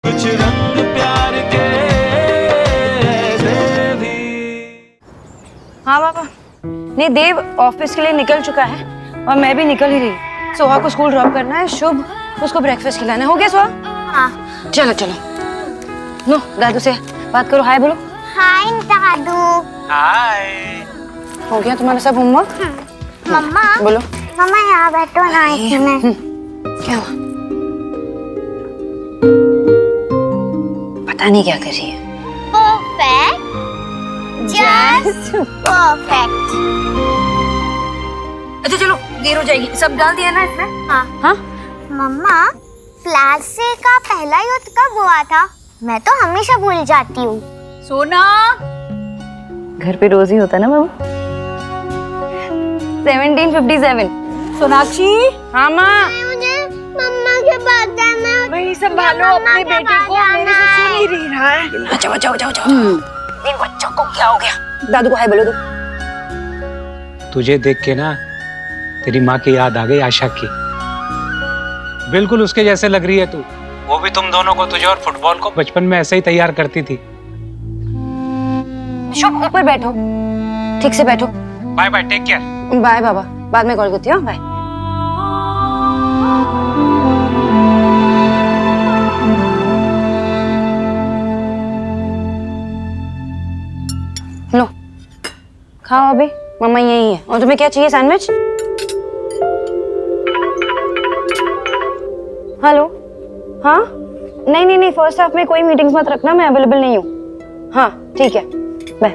कुछ रंग प्यार के भी। हाँ पापा, नहीं देव ऑफिस के लिए निकल चुका है और मैं भी निकल ही रही। सोहा को स्कूल ड्रॉप करना है, शुभ उसको ब्रेकफास्ट खिलाना है। हो गया सोहा? हाँ। चलो चलो, नो दादू से बात करो। हाय बोलो। हाय दादू। हाय। हो गया तुम्हारा सब होमवर्क? मम्मा बोलो। मम्मा यहाँ बैठो ना एक मिनट। क्या हुआ? पता नहीं क्या कर रही है। Perfect, just perfect. अच्छा चलो, देर हो जाएगी। सब डाल दिया ना इसमें? हाँ। हाँ मम्मा, प्लास्टिक का पहला युद्ध कब हुआ था? मैं तो हमेशा भूल जाती हूँ। सोना, घर पे रोज ही होता ना बाबू। 1757। सोनाक्षी। हाँ माँ। मुझे मम्मा के पास जाना है। वही संभालो अपने बेटे को, मेरे से सुन ही नहीं रहा है। अच्छा जाओ जाओ जाओ। इन बच्चों को क्या हो गया? दादू को हाय बोलो दो। तुझे देख के ना तेरी माँ की याद आ गई, आशा की। बिल्कुल उसके जैसे लग रही है तू। वो भी तुम दोनों को, तुझे और फुटबॉल को बचपन में ऐसे ही तैयार करती थी। शुभ ऊपर बैठो, ठीक से बैठो। Bye bye, take care. Bye बाबा, बाद में कॉल करती हूँ। बाय। लो खाओ अभी, मम्मा यही है। और तुम्हें क्या चाहिए? सैंडविच? हेलो। हाँ नहीं नहीं नहीं, फर्स्ट हाफ में कोई मीटिंग्स मत रखना, मैं अवेलेबल नहीं हूँ। हाँ ठीक है, बाय।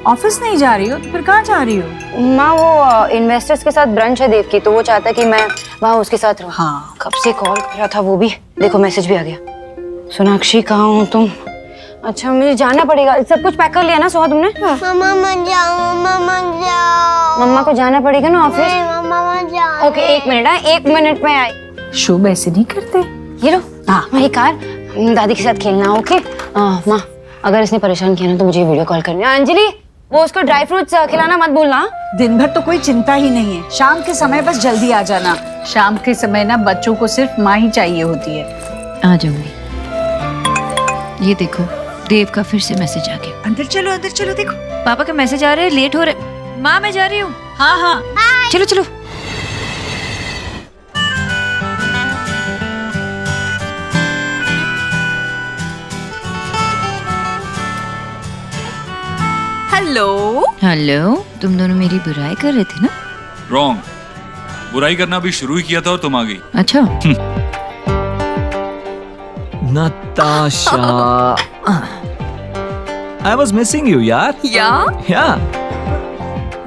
ऑफिस नहीं जा रही हो तो फिर कहाँ जा रही हो? माँ वो इन्वेस्टर्स के साथ ब्रंच है देव की, तो वो चाहता है कि मैं वहाँ उसके साथ रहूँ। हाँ। कब से कॉल कर रहा था वो भी, देखो मैसेज भी आ गया। सोनाक्षी कहाँ हो तुम? अच्छा मुझे जाना पड़ेगा। सब कुछ पैक कर लिया ना सोहा तुमने? मम्मा मत जाओ, मम्मा मत जाओ। मम्मा को जाना पड़ेगा ना ऑफिस। मम्मा मत जाओ। ओके एक मिनट, हाँ 1 मिनट में आई। शुभ ऐसे नहीं करते। ये लो वही कार, दादी के साथ खेलना। ओके माँ, अगर इसने परेशान किया ना तो मुझे वीडियो कॉल करनी है। अंजलि वो उसको ड्राई फ्रूट्स खिलाना मत भूलना। दिन भर तो कोई चिंता ही नहीं है, शाम के समय बस जल्दी आ जाना। शाम के समय ना बच्चों को सिर्फ माँ ही चाहिए होती है। आ जाऊंगी। ये देखो देव का फिर से मैसेज आ गया। अंदर चलो देखो। पापा का मैसेज आ रहा है, लेट हो रहे। माँ मैं जा रही हूँ। हाँ हाँ। चलो चलो। हेलो। हेलो, तुम दोनों मेरी बुराई कर रहे थे ना? रॉन्ग, बुराई करना भी शुरू ही किया था और तुम आ गई। अच्छा। Natasha, I was missing you, यार। Yeah.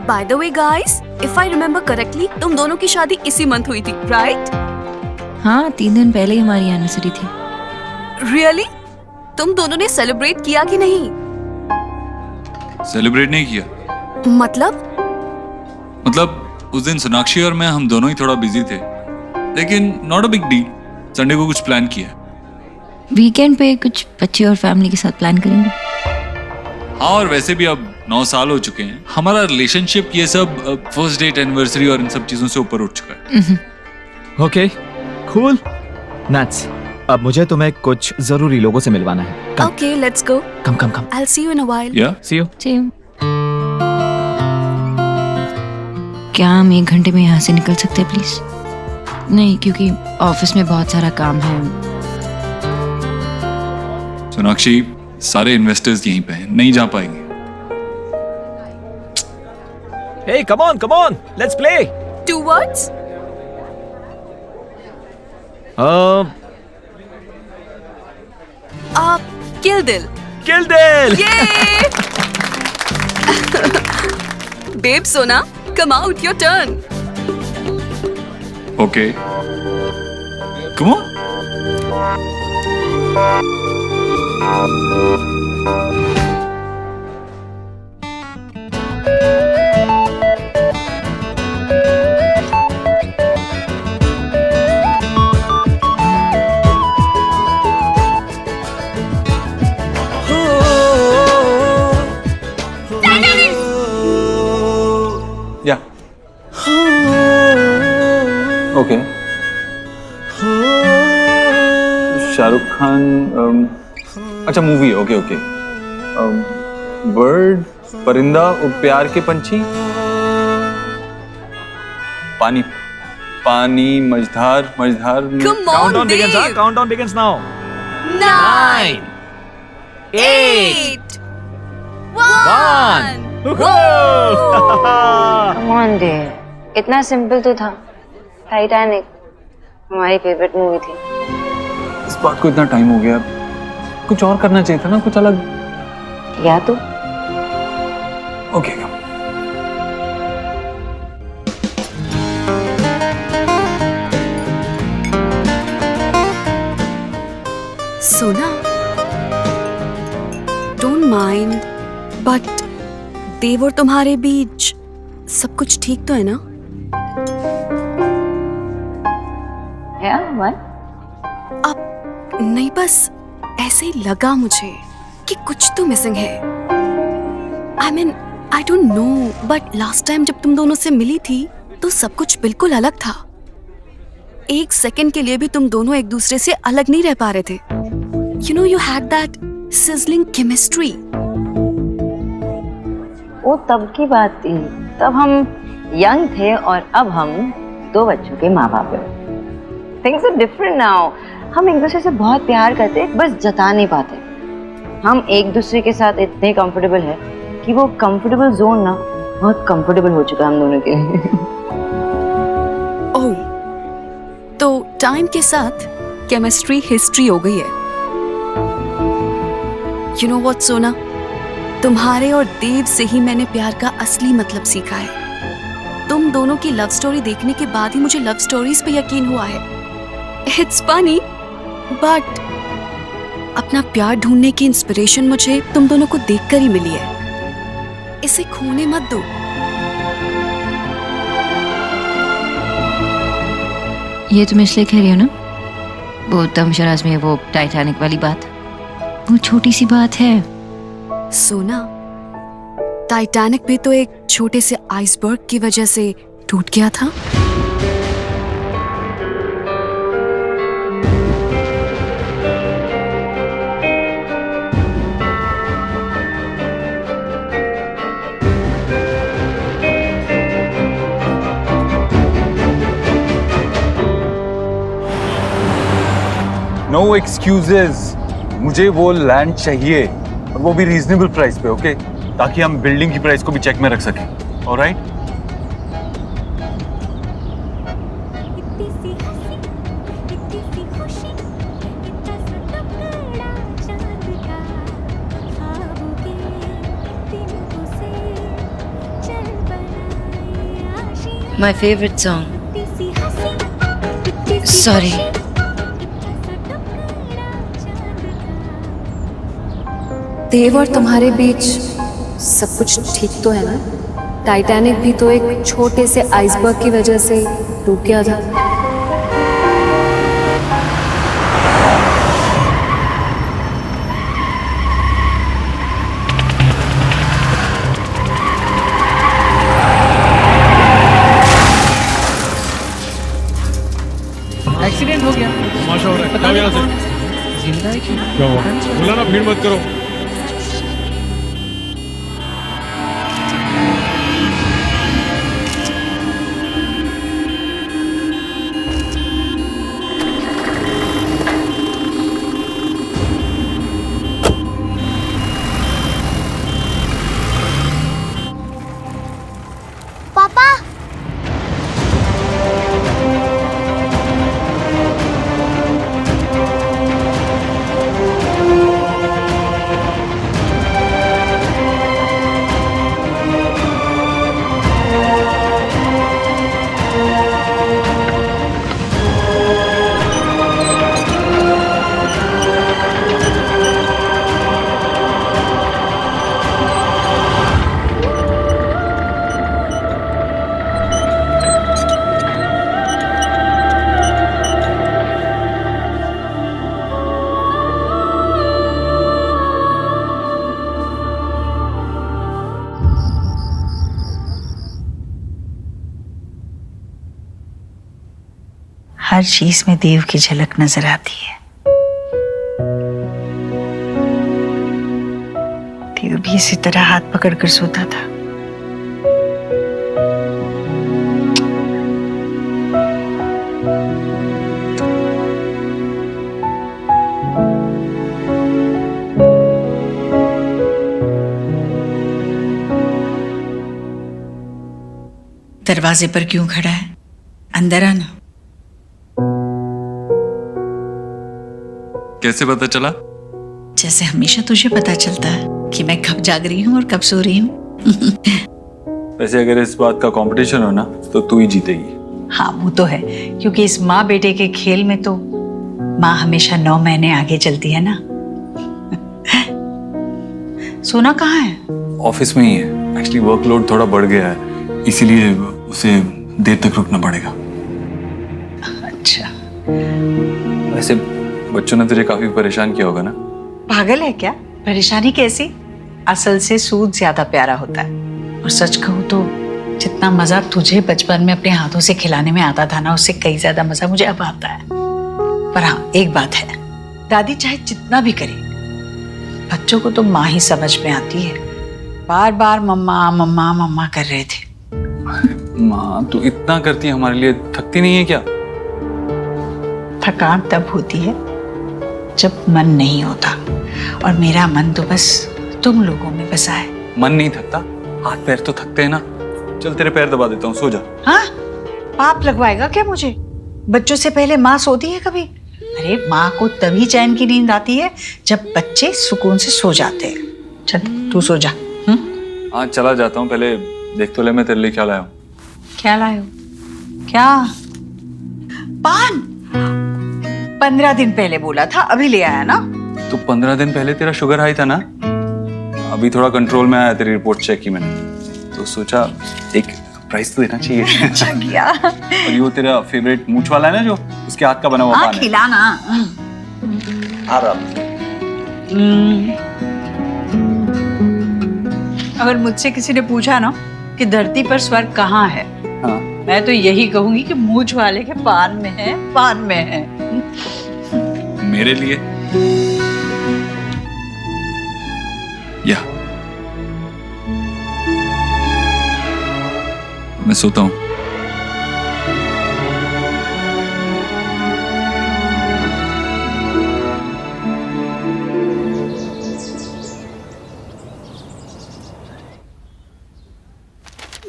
By the way, guys, if I remember correctly, तुम दोनों की शादी इसी मंथ हुई थी, right? हाँ 3 दिन पहले ही हमारी एनिवर्सरी थी। Really? तुम दोनों ने सेलिब्रेट किया कि नहीं? सेलिब्रेट नहीं किया। मतलब उस दिन सोनाक्षी और मैं हम दोनों ही थोड़ा बिजी थे, लेकिन not a big deal. Sunday को कुछ प्लान किया। वीकेंड पे कुछ बच्चे और फैमिली के साथ प्लान करेंगे। हाँ, और वैसे भी अब 9 साल हो चुके हैं हमारा रिलेशनशिप, ये सब फर्स्ट डेट, एनिवर्सरी और इन सब चीजों से ऊपर उठ चुका है। Okay, cool. Nuts. अब मुझे तुम्हें कुछ जरूरी लोगों से मिलवाना है। Come. Okay, let's go. Come. I'll see you in a while. Yeah? See you. Same. क्या हम 1 घंटे में यहाँ से निकल सकते हैं प्लीज? नहीं, क्योंकि ऑफिस में बहुत सारा काम है। सोनाक्षी, सारे इन्वेस्टर्स यहीं पे हैं, नहीं जा पाएंगे। Hey, come on. Let's play. 2 words? Kill Dil. Kill Dil. Yay! Babe, Sona, come out, your turn. Okay. Come on. Yeah. Okay. Shahrukh Khan Khan अच्छा मूवी है, ओके ओके। बर्ड, परिंदा और प्यार के पंछी, पानी पानी, मझधार मझधार। Come on, Countdown begins, Dave. countdown begins now. 9, 8, 1. Come on देव, इतना सिंपल तो था। टाइटैनिक हमारी फेवरेट मूवी थी। इस बात को इतना टाइम हो गया, कुछ और करना चाहिए था ना, कुछ अलग। या तो ओके सोना, डोंट माइंड, बट देव और तुम्हारे बीच सब कुछ ठीक तो है ना? अब नहीं, बस ऐसे ही लगा मुझे कि कुछ तो मिसिंग है। I mean I don't know, but last time जब तुम दोनों से मिली थी तो सब कुछ बिल्कुल अलग था। एक सेकंड के लिए भी तुम दोनों एक दूसरे से अलग नहीं रह पा रहे थे। You know, you had that sizzling chemistry. वो तब की बात थी, तब हम यंग थे और अब हम 2 बच्चों के माँ बाप हैं। Things are different now. हम एक दूसरे से बहुत प्यार करते, बस जता नहीं पाते। हम एक दूसरे के साथ इतने कंफर्टेबल है कि वो कंफर्टेबल जोन ना बहुत कंफर्टेबल हो चुका है हम दोनों के लिए। ओह, तो टाइम के साथ केमिस्ट्री हिस्ट्री हो गई है। You know what, सोना, तुम्हारे और देव से ही मैंने प्यार का असली मतलब सीखा है। तुम दोनों की लव स्टोरी देखने के बाद ही मुझे लव स्टोरीज पे यकीन हुआ है। It's funny, but अपना प्यार ढूंढने की इंस्पिरेशन मुझे तुम दोनों को देखकर ही मिली है। इसे खोने मत दो। ये तुम इसलिए कह रही हो ना, वो तमशराज में वो टाइटैनिक वाली बात, वो छोटी सी बात है। सोना, टाइटैनिक भी तो एक छोटे से आइसबर्ग की वजह से टूट गया था। नो एक्सक्यूजेस, मुझे वो लैंड चाहिए और वो भी रीजनेबल प्राइस पे, ओके? ताकि हम बिल्डिंग की प्राइस को भी चेक में रख सकें। Alright? My favorite song. Sorry. देव और तुम्हारे बीच सब कुछ ठीक तो है ना? टाइटैनिक भी तो एक छोटे से आइसबर्ग की वजह से टूट गया था। एक्सीडेंट हो गया। तमाशा हो रहा है। जाओ यहाँ से। जिंदा है क्यों? क्या हुआ? बोला ना भीड़ मत करो। पापा, हर चीज में देव की झलक नजर आती है। भी इसी तरह हाथ पकड़कर सोता था। दरवाजे पर क्यों खड़ा है? अंदर आना। कैसे पता चला? जैसे हमेशा तुझे पता चलता है कि मैं कब जाग रही हूँ और कब सो रही हूँ। वैसे अगर इस बात का कंपटीशन हो ना तो तू ही जीतेगी। हाँ वो तो है, क्योंकि इस माँ बेटे के खेल में तो माँ हमेशा 9 महीने आगे चलती है ना। सोना कहाँ है? ऑफिस में ही है। एक्चुअली वर्कलोड थोड़ा बढ़ गया है, इसीलिए उसे देर तक रुकना पड़ेगा। अच्छा। वैसे बच्चों ने तुझे काफी परेशान किया होगा ना? पागल है क्या? परेशानी कैसी? असल से सूद ज्यादा प्यारा होता है। और सच कहूँ तो जितना मजा तुझे बचपन में अपने हाथों से खिलाने में आता था ना, उससे कई ज्यादा मजा मुझे अब आता है। पर हाँ एक बात है, दादी चाहे जितना भी करे, बच्चों को तो माँ ही समझ में आती है। बार बार मम्मा मम्मा मम्मा कर रहे थे। माँ तू इतना करती है हमारे लिए, थकती नहीं है क्या? थकान तब होती है जब मन नहीं होता, और मेरा मन तो बस तुम लोगों में बसा है। मन नहीं थकता, हाथ पैर तो थकते हैं ना। चल तेरे पैर दबा देता हूँ, सो जा। हाँ? पाप लगवाएगा क्या मुझे? बच्चों से पहले माँ सोती है कभी? अरे माँ को तभी चैन की नींद आती है जब बच्चे सुकून से सो जाते हैं। चल तू सो जा। हाँ चला जाता हूँ, पहले देख तो ले मैं तेरे लिए क्या लाया हूँ। क्या लाए हो? क्या? पान? 15 दिन पहले बोला था, अभी ले आया ना? तो 15 दिन पहले तेरा शुगर हाई था ना? अभी थोड़ा कंट्रोल में आया, तेरी रिपोर्ट चेक की मैंने, तो सोचा एक प्राइस तो देना चाहिए। अच्छा किया। और ये तेरा फेवरेट मूंछ वाला है ना, जो उसके हाथ का बना हुआ पान है। खिलाना। आराम। अगर मुझसे किसी ने पूछा ना कि धरती पर स्वर्ग कहाँ है, हाँ। मैं तो यही कहूंगी कि मूंछ वाले के पान में है, पान में है। मेरे लिए या मैं सोता हूँ।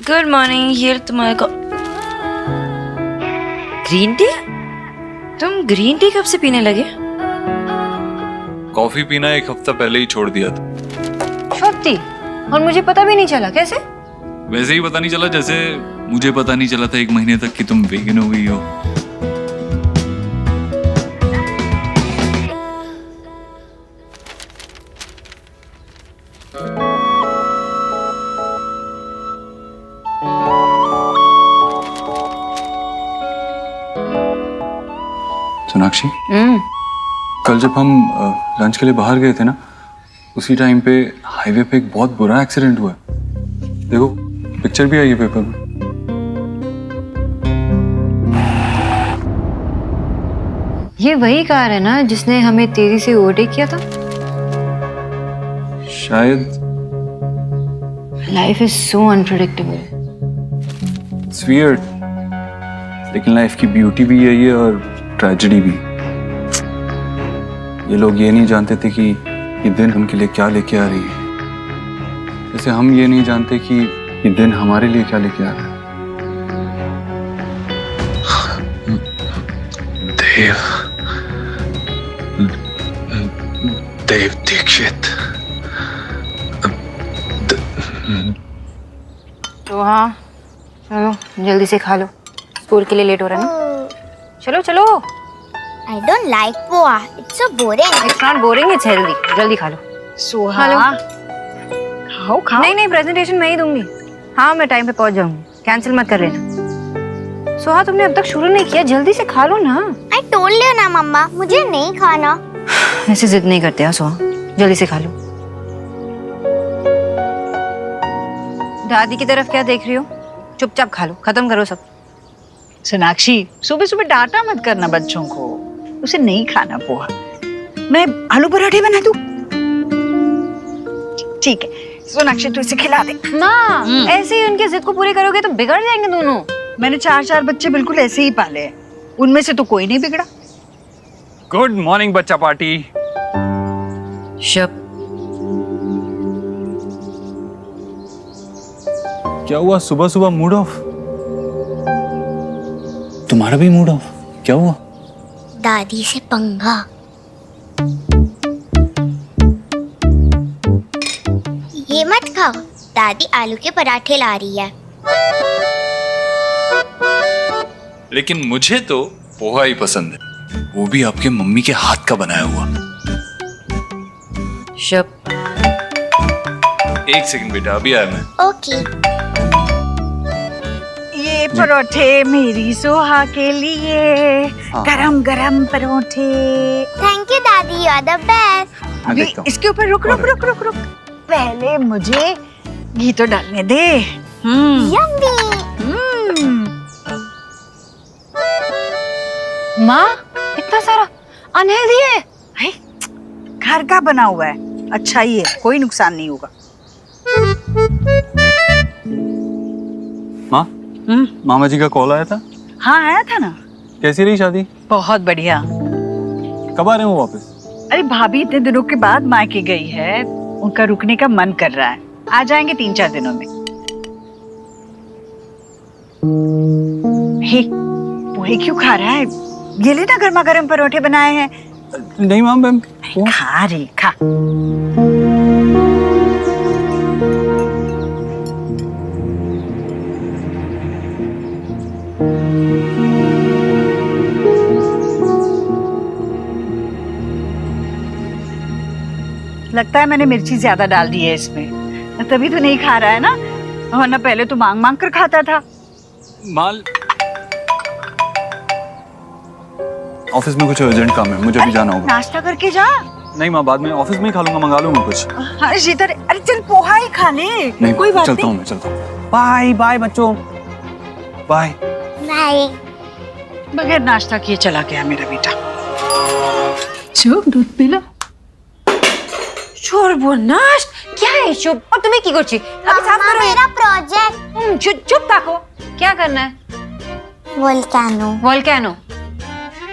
गुड मॉर्निंग, ये तुम्हारे को ग्रीन टी? तुम ग्रीन टी कब से पीने लगे? कॉफी पीना एक हफ्ता पहले ही छोड़ दिया था। छोटी? और मुझे पता भी नहीं चला, कैसे? वैसे ही पता नहीं चला जैसे मुझे पता नहीं चला था 1 महीने तक कि तुम वेगन हो गई हो। सोनाक्षी, कल जब हम लंच के लिए बाहर गए थे ना, उसी टाइम पे हाईवे पे एक बहुत बुरा एक्सीडेंट हुआ। देखो पिक्चर भी आई है पेपर में। ये वही कार है ना जिसने हमें तेजी से ओवरटेक किया था? शायद। Life is so unpredictable. It's weird, लेकिन लाइफ की ब्यूटी भी यही है और ट्रेजेडी भी। ये लोग ये नहीं जानते थे कि ये दिन उनके लिए क्या लेके आ रही है, जैसे हम ये नहीं जानते कि ये दिन हमारे लिए क्या लेके आ रहा है। देव दीक्षित। तो हाँ चलो जल्दी से खा लो, स्कूल के लिए लेट हो रहा है ना। चलो चलो। I don't like poha. It's so boring. It's not boring, it's healthy. जल्दी खा लो। सोहा, खाओ खाओ। नहीं नहीं, प्रेजेंटेशन मैं ही दूंगी। हाँ मैं टाइम पे पहुंच जाऊंगी, कैंसिल मत कर लेना। सोहा तुमने अब तक शुरू नहीं किया, जल्दी से खा लो ना। I told you ना मम्मा, मुझे नहीं खाना। ऐसे जिद नहीं करते हैं सोहा, जल्दी से खा लो। दादी की तरफ क्या देख रही हो? चुपचाप खा लो, खत्म करो सब। सोनाक्षी, सुबह सुबह डांटा मत करना बच्चों को, उसे नहीं खाना पोहा। मैं आलू पराठे बना दूं? ठीक है, सोनाक्षी तू इसे खिला दे। माँ ऐसे ही उनकी जिद को पूरी करोगे तो बिगड़ जाएंगे दोनों। मैंने 4 बच्चे बिल्कुल ऐसे ही पाले हैं, उनमें से तो कोई नहीं बिगड़ा। गुड मॉर्निंग बच्चा पार्टी। शब क्या हुआ, सुबह सुबह मूड ऑफ? तुम्हारा भी मूड ऑफ? क्या हुआ? दादी से पंगा। ये मत खाओ, दादी आलू के पराठे ला रही है। लेकिन मुझे तो पोहा ही पसंद है, वो भी आपके मम्मी के हाथ का बनाया हुआ। शब एक सेकंड बेटा, अभी आया मैं। ओके। ये परोठे मेरी सोहा के लिए, गरम गरम परोठे। थैंक यू दादी, यू आर द बेस्ट। अभी इसके ऊपर रुक रुक रुक रुक रुक, पहले मुझे घी तो डालने दे। यम्मी। माँ इतना सारा अनहेल्दी है। है? घर का बना हुआ है, अच्छा ही है, कोई नुकसान नहीं होगा। माँ, मामा जी का कॉल आया था? हाँ आया था ना। कैसी रही शादी? बहुत बढ़िया। कब आ रहे हो वापस? अरे भाभी इतने दिनों के बाद मायके गई है, उनका रुकने का मन कर रहा है, आ जाएंगे 3-4 दिनों में। हे, पोहे क्यों खा रहा है? ये ले ना, गर्मा गर्म परोठे बनाए हैं। नहीं मैम, खा रे खा। लगता है मैंने मिर्ची ज्यादा डाल दी है इसमें, तभी तो नहीं खा रहा है ना, वरना पहले तो मांग मांग कर खाता था। माल ऑफिस में कुछ अर्जेंट काम है, मुझे भी जाना होगा। नाश्ता करके जा। नहीं माँ, बाद में ऑफिस में ही खा लूंगा, मंगा लूंगा कुछ। हाँ शीतल, अरे चल पोहा ही खा ले। नहीं कोई बात चलता हूँ, मैं चलता हूँ। बाय बाय बच्चों, बाय बाय। बगैर नाश्ता किए चला गया मेरा बेटा। शुभ दूध पिला। সর্বনাশ क्या है शुभ? और तुम्हें की করছি? अभी साफ मम्मा, करो ये। मेरा प्रोजेक्ट। चुप ताको। क्या करना है? वोल्केनो। वोल्केनो।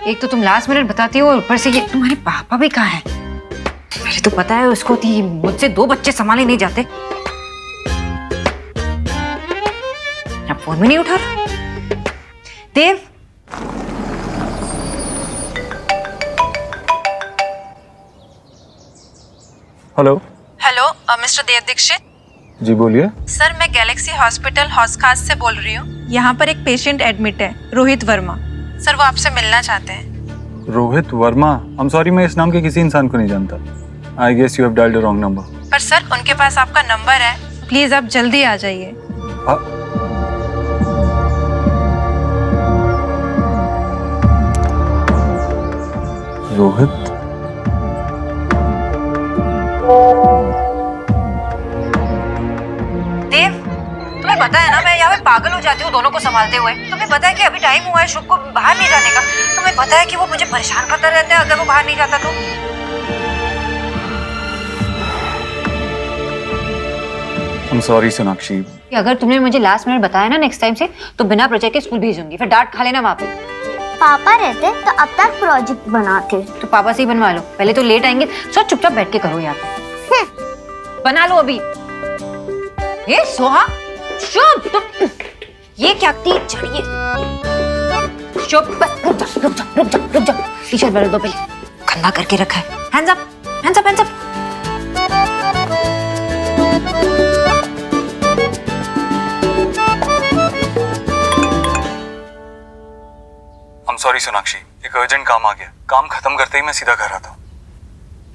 एक तो तुम लास्ट मिनट बताती हो, ऊपर से ये तुम्हारे पापा भी कहाँ हैं? पहले तो पता है उसको थी, मुझसे 2 बच्चे संभाले नहीं जाते। अब फोन में नहीं उठा रहा। देव, हेलो। हेलो मिस्टर देव दीक्षित। जी बोलिए। सर मैं गैलेक्सी हॉस्पिटल हॉस्कास से बोल रही हूँ। यहाँ पर एक पेशेंट एडमिट है, रोहित वर्मा। सर वो आपसे मिलना चाहते हैं। Rohit Verma? I am sorry, मैं इस नाम के किसी इंसान को नहीं जानता। I guess you have dialled the wrong number. पर सर उनके पास आपका नंबर है, प्लीज आप जल्दी आ जाइए। रोहित? देव, तुम्हें पता है ना मैं यहाँ पे पागल हो जाती हूँ दोनों को संभालते हुए। तुम्हें पता है कि अभी टाइम हुआ है शुभ को बाहर नहीं जाने का। तुम्हें पता है कि वो मुझे परेशान करता रहता है अगर वो बाहर नहीं जाता तो। I'm sorry Sonakshi. अगर तुमने मुझे लास्ट मिनट बताया ना नेक्स्ट टाइम से, तो बिना प्रोजेक्ट के स्कूल भेजूंगी, फिर डांट खा लेना वहाँ पे। पापा रहते तो अब तक प्रोजेक्ट बनाते। तो पापा से ही बनवा लो, पहले तो लेट आएंगे। सो चुपचाप बैठ के करो यहाँ पे। बना लो अभी। ये सोहा, शुभ, तुम ये क्या की चढ़िए। शुभ बस रुक जा रुक जा रुक जा रुक जा। टी-शर्ट बदल दो पहले, गंदा करके रखा है। Hands up hands up hands up. I'm sorry Sonakshi, एक अर्जेंट काम आ गया। काम खत्म करते ही मैं सीधा घर आता हूँ।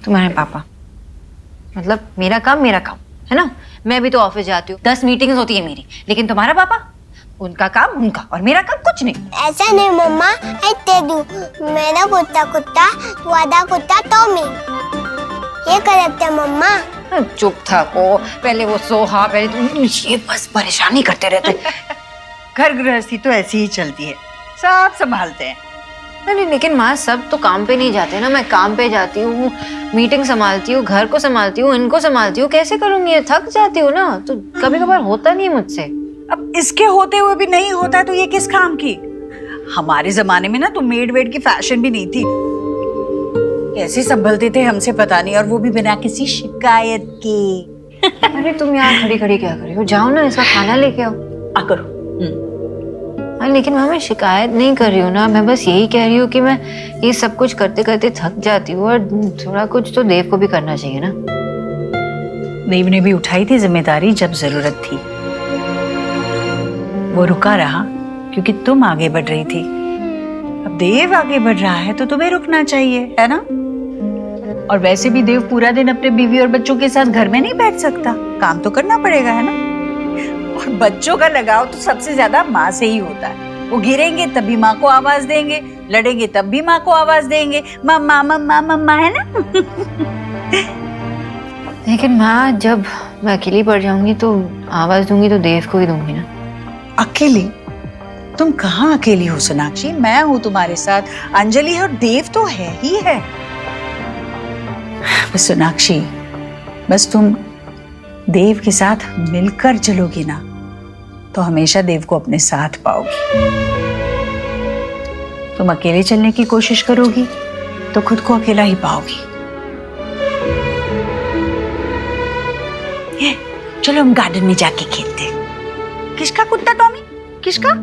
तुम्हारे पापा मतलब मेरा काम है ना। मैं भी तो ऑफिस जाती हूँ, 10 मीटिंग्स होती है मेरी, लेकिन तुम्हारा पापा, उनका काम उनका और मेरा काम कुछ नहीं। ऐसा नहीं मम्मा, ऐते दू मेरा कुत्ता कुत्ता वादा कुत्ता तो मैं ये करते मम्मा। चुप था को, पहले वो सोहा, पहले तुम, ये बस परेशानी करते रहते। घर गृहस्थी तो ऐसी ही चलती है, सब संभालते हैं। नहीं लेकिन माँ सब तो काम पे नहीं जाते ना, मैं काम पे जाती हूँ, मीटिंग संभालती हूँ, घर को संभालती हूँ, इनको संभालती हूँ, कैसे करूंगी? ये थक जाती हूँ ना, तो कभी कभार होता नहीं मुझसे। अब इसके होते हुए भी नहीं होता है तो ये किस काम की? हमारे जमाने में ना तो मेड वेड की फैशन भी नहीं थी, कैसे संभलते थे हमसे पता नहीं, और वो भी बिना किसी शिकायत के। अरे तुम यहाँ खड़ी खड़ी क्या कर रही हो? जाओ ना, इसका खाना लेके आओ। करो। लेकिन माँ मैं शिकायत नहीं कर रही हूँ ना, मैं बस यही कह रही हूँ कि मैं ये सब कुछ करते करते थक जाती हूँ और थोड़ा कुछ तो देव को भी करना चाहिए ना। देव ने भी उठाई थी जिम्मेदारी जब जरूरत थी, वो रुका रहा क्योंकि तुम आगे बढ़ रही थी। अब देव आगे बढ़ रहा है तो तुम्हें रुकना चाहिए, है ना? और वैसे भी देव पूरा दिन अपने बीवी और बच्चों के साथ घर में नहीं बैठ सकता, काम तो करना पड़ेगा, है ना? और बच्चों का लगाव तो सबसे ज्यादा माँ से ही होता है। वो गिरेंगे तब भी माँ को आवाज देंगे, लड़ेंगे तब भी माँ को आवाज देंगे, मम्मा मम्मा मम्मा, है ना? लेकिन माँ जब मैं अकेली पड़ जाऊंगी तो आवाज दूंगी तो देव को ही दूंगी ना। अकेली? तुम कहाँ अकेली हो सोनाक्षी, मैं हूँ तुम्हारे साथ, अंजलि है और देव तो है ही है। बस सोनाक्षी, बस तुम देव के साथ मिलकर चलोगी ना तो हमेशा देव को अपने साथ पाओगी। तुम अकेले चलने की कोशिश करोगी तो खुद को अकेला ही पाओगी। चलो हम गार्डन में जाके खेलते हैं। किसका कुत्ता टॉमी? किसका?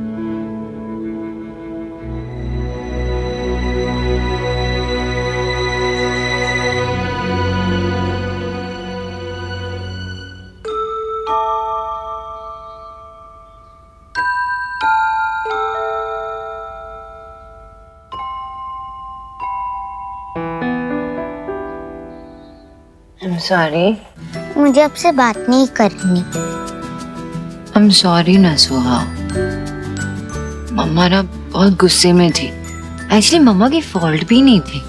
I'm sorry. मुझे आपसे बात नहीं करनी। I'm sorry ना सुहा, मम्मा ना बहुत गुस्से में थी। एक्चुअली मम्मा की फॉल्ट भी नहीं थी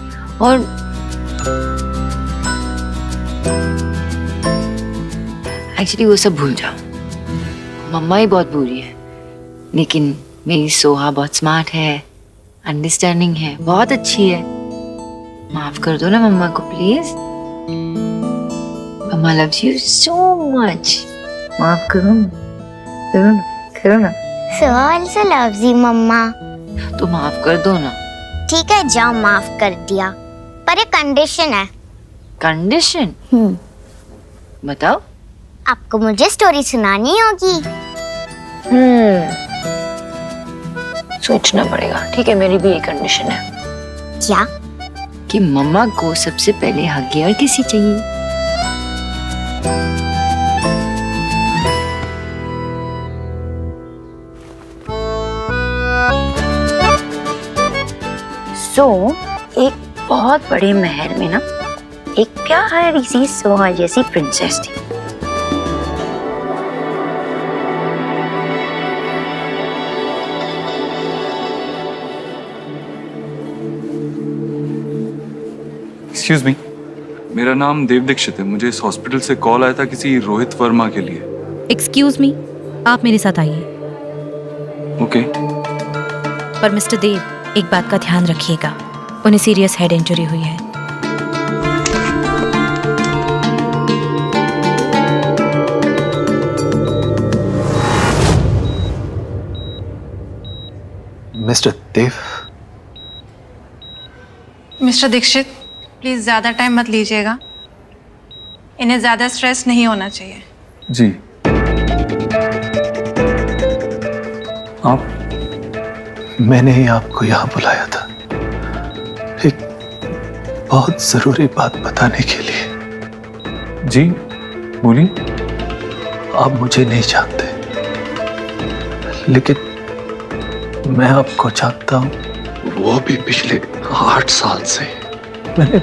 और एक्चुअली वो सब भूल जाओ, मम्मा ही बहुत बुरी है, लेकिन मेरी सोहा बहुत स्मार्ट है, अंडरस्टैंडिंग है, बहुत अच्छी है। माफ कर दो ना मम्मा को please. Mumma loves you so much. माफ करो करो ना। सोहा also loves you, मम्मा। तो माफ कर दो ना। ठीक है, जाओ, माफ कर दिया, पर एक कंडीशन है। कंडीशन? बताओ। आपको मुझे स्टोरी सुनानी होगी। सोचना पड़ेगा। ठीक है, मेरी भी एक कंडीशन है। क्या? कि मम्मा को सबसे पहले हगियर किसी चाहिए। एक बहुत बड़े महल में ना एक प्यारी सी सोहा जैसी प्रिंसेस थी। एक्सक्यूज मी, मेरा नाम देव दीक्षित है। मुझे इस हॉस्पिटल से कॉल आया था किसी रोहित वर्मा के लिए। एक्सक्यूज मी, आप मेरे साथ आइए। ओके। पर मिस्टर देव, एक बात का ध्यान रखिएगा, उन्हें सीरियस हेड इंजरी हुई है। Mister Dev. Mister Dikshit, please ज्यादा टाइम मत लीजिएगा, इन्हें ज्यादा स्ट्रेस नहीं होना चाहिए। जी। आप? मैंने ही आपको यहाँ बुलाया था एक बहुत जरूरी बात बताने के लिए। जी बोलिए। आप मुझे नहीं जानते, लेकिन मैं आपको जानता हूँ, वो भी पिछले 8 साल से। मैंने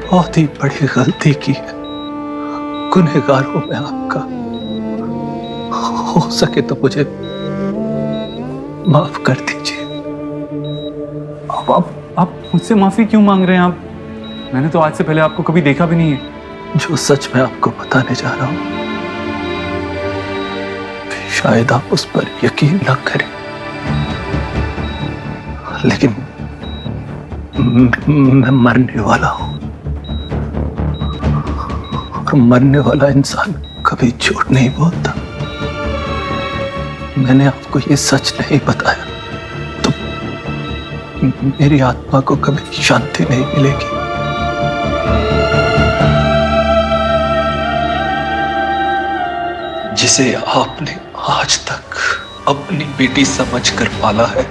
बहुत ही बड़ी गलती की है, गुनहगार हूं मैं आपका। हो सके तो मुझे माफ कर दीजिए। आप मुझसे माफी क्यों मांग रहे हैं? आप, मैंने तो आज से पहले आपको कभी देखा भी नहीं है। जो सच मैं आपको बताने जा रहा हूं, शायद आप उस पर यकीन न करें, लेकिन मैं मरने वाला हूं, और मरने वाला इंसान कभी झूठ नहीं बोलता। मैंने आपको ये सच नहीं बताया तो मेरी आत्मा को कभी शांति नहीं मिलेगी। जिसे आपने आज तक अपनी बेटी समझकर पाला है,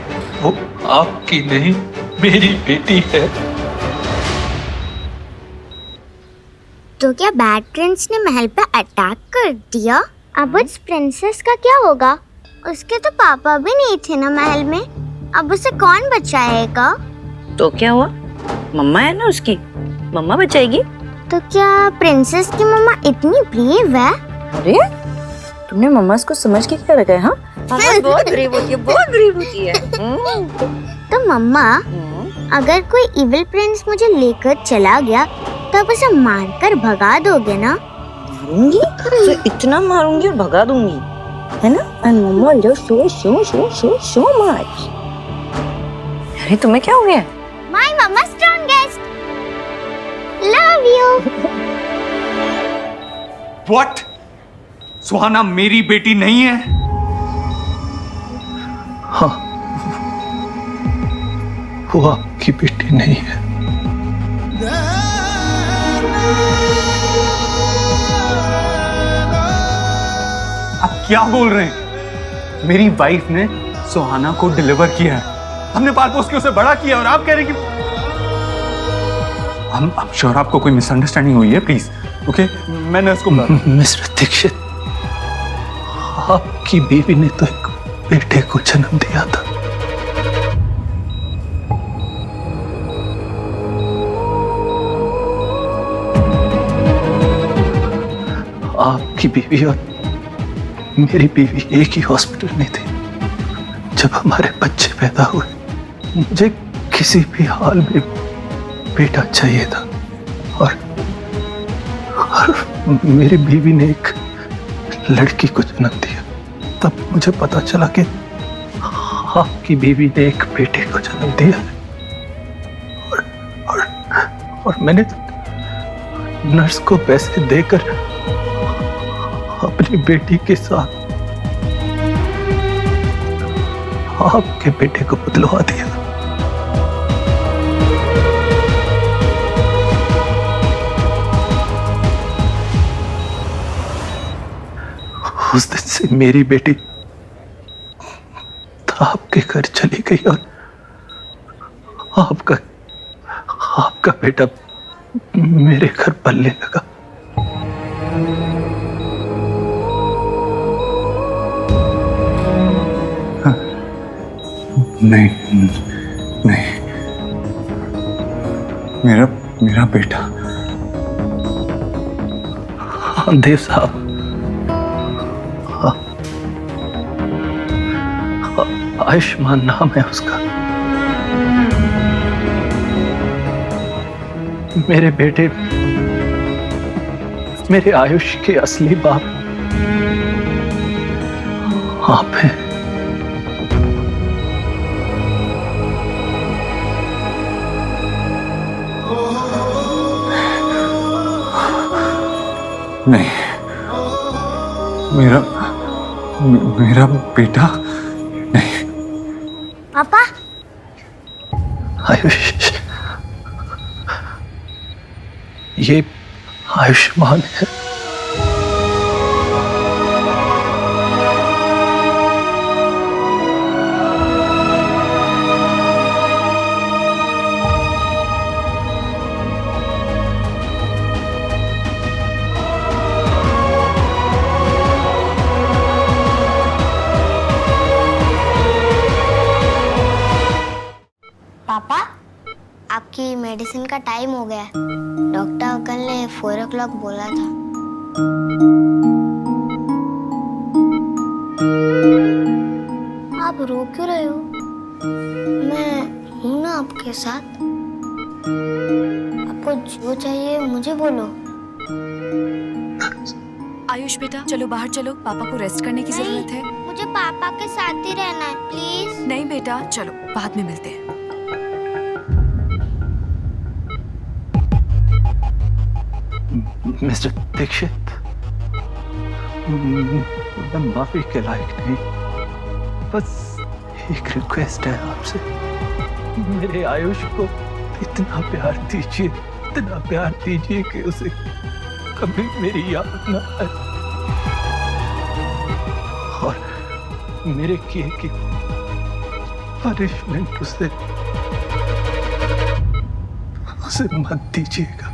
वो आपकी नहीं मेरी बेटी है। तो क्या बैड प्रिंस ने महल पे अटैक कर दिया? अब उस प्रिंसेस का क्या होगा? उसके तो पापा भी नहीं थे ना महल में, अब उसे कौन बचाएगा? तो क्या हुआ, मम्मा है ना उसकी, मम्मा बचाएगी। तो क्या प्रिंसेस की मम्मा इतनी ब्रेव है? अरे तुमने मम्मा को समझ के क्या रखा है? हाँ, मम्मा बहुत ब्रेव होती है, बहुत ब्रेव होती है। तो मम्मा, अगर कोई इविल प्रिंस मुझे लेकर चला गया तो आप उसे मारकर भगा दोगे ना? मारूंगी तो इतना मारूंगी और भगा दूंगी, है ना? And mamma will so much. अरे तुम्हें क्या हो गया? My mamma strongest, love you. What? Suhana मेरी बेटी नहीं है? हाँ, वो आपकी बेटी नहीं है। आप क्या बोल रहे हैं? मेरी वाइफ ने सुहाना को डिलीवर किया है, हमने पाल पोस के उसे बड़ा किया, और आप कह रहे हैं कि I'm श्योर आपको कोई मिसअंडरस्टैंडिंग हुई है। प्लीज ओके, मैंने उसको मिस्टर दीक्षित, आपकी बीवी ने तो एक बेटे को जन्म दिया था। आपकी बीवी और मेरी बीवी एक ही हॉस्पिटल में थी। जब हमारे बच्चे पैदा हुए, मुझे किसी भी हाल में बेटा चाहिए था, और मेरी बीवी ने एक लड़की को जन्म दिया। तब मुझे पता चला कि आपकी बीवी ने एक बेटे को जन्म दिया है, और मैंने नर्स को पैसे देकर अपनी बेटी के साथ आपके बेटे को बदलवा दिया। उस दिन से मेरी बेटी आपके घर चली गई, और आपका बेटा मेरे घर पलने लगा। नहीं नहीं, मेरा बेटा। हाँ देव साहब, आयुष्मान नाम है उसका। मेरे बेटे मेरे आयुष के असली बाप आप हैं। नहीं, मेरा बेटा नहीं। पापा, आयुष, ये आयुष्मान है। पापा, आपकी मेडिसिन का टाइम हो गया है। डॉक्टर अंकल ने 4 o'clock बोला था। आप रो क्यों रहे हो? मैं हूं ना आपके साथ। आपको जो चाहिए मुझे बोलो। आयुष बेटा, चलो बाहर चलो, पापा को रेस्ट करने की जरूरत है। मुझे पापा के साथ ही रहना है, प्लीज। नहीं बेटा, चलो बाद में मिलते हैं। मिस्टर दीक्षित, मैं माफी के लायक नहीं, बस एक रिक्वेस्ट है आपसे, मेरे आयुष को इतना प्यार दीजिए कि उसे कभी मेरी याद न आए और मेरे किए की पनिशमेंट उसे मत दीजिएगा।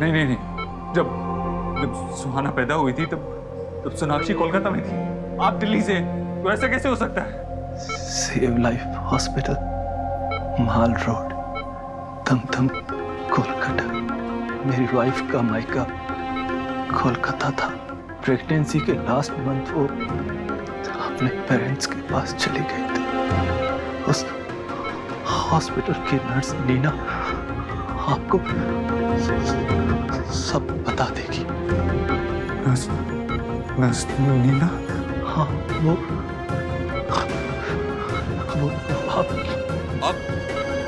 नहीं, जब सुहाना पैदा हुई थी तब सोनाक्षी कोलकाता में थी, आप दिल्ली से, तो ऐसा कैसे हो सकता है? सेव लाइफ हॉस्पिटल, माल रोड, दमदम, कोलकाता। मेरी वाइफ का मायका कोलकाता था। प्रेगनेंसी के लास्ट मंथ वो अपने पेरेंट्स के पास चली गई थी। उस हॉस्पिटल की नर्स नीना आपको सब बता देगी। नर्स नीना? हाँ, वो आप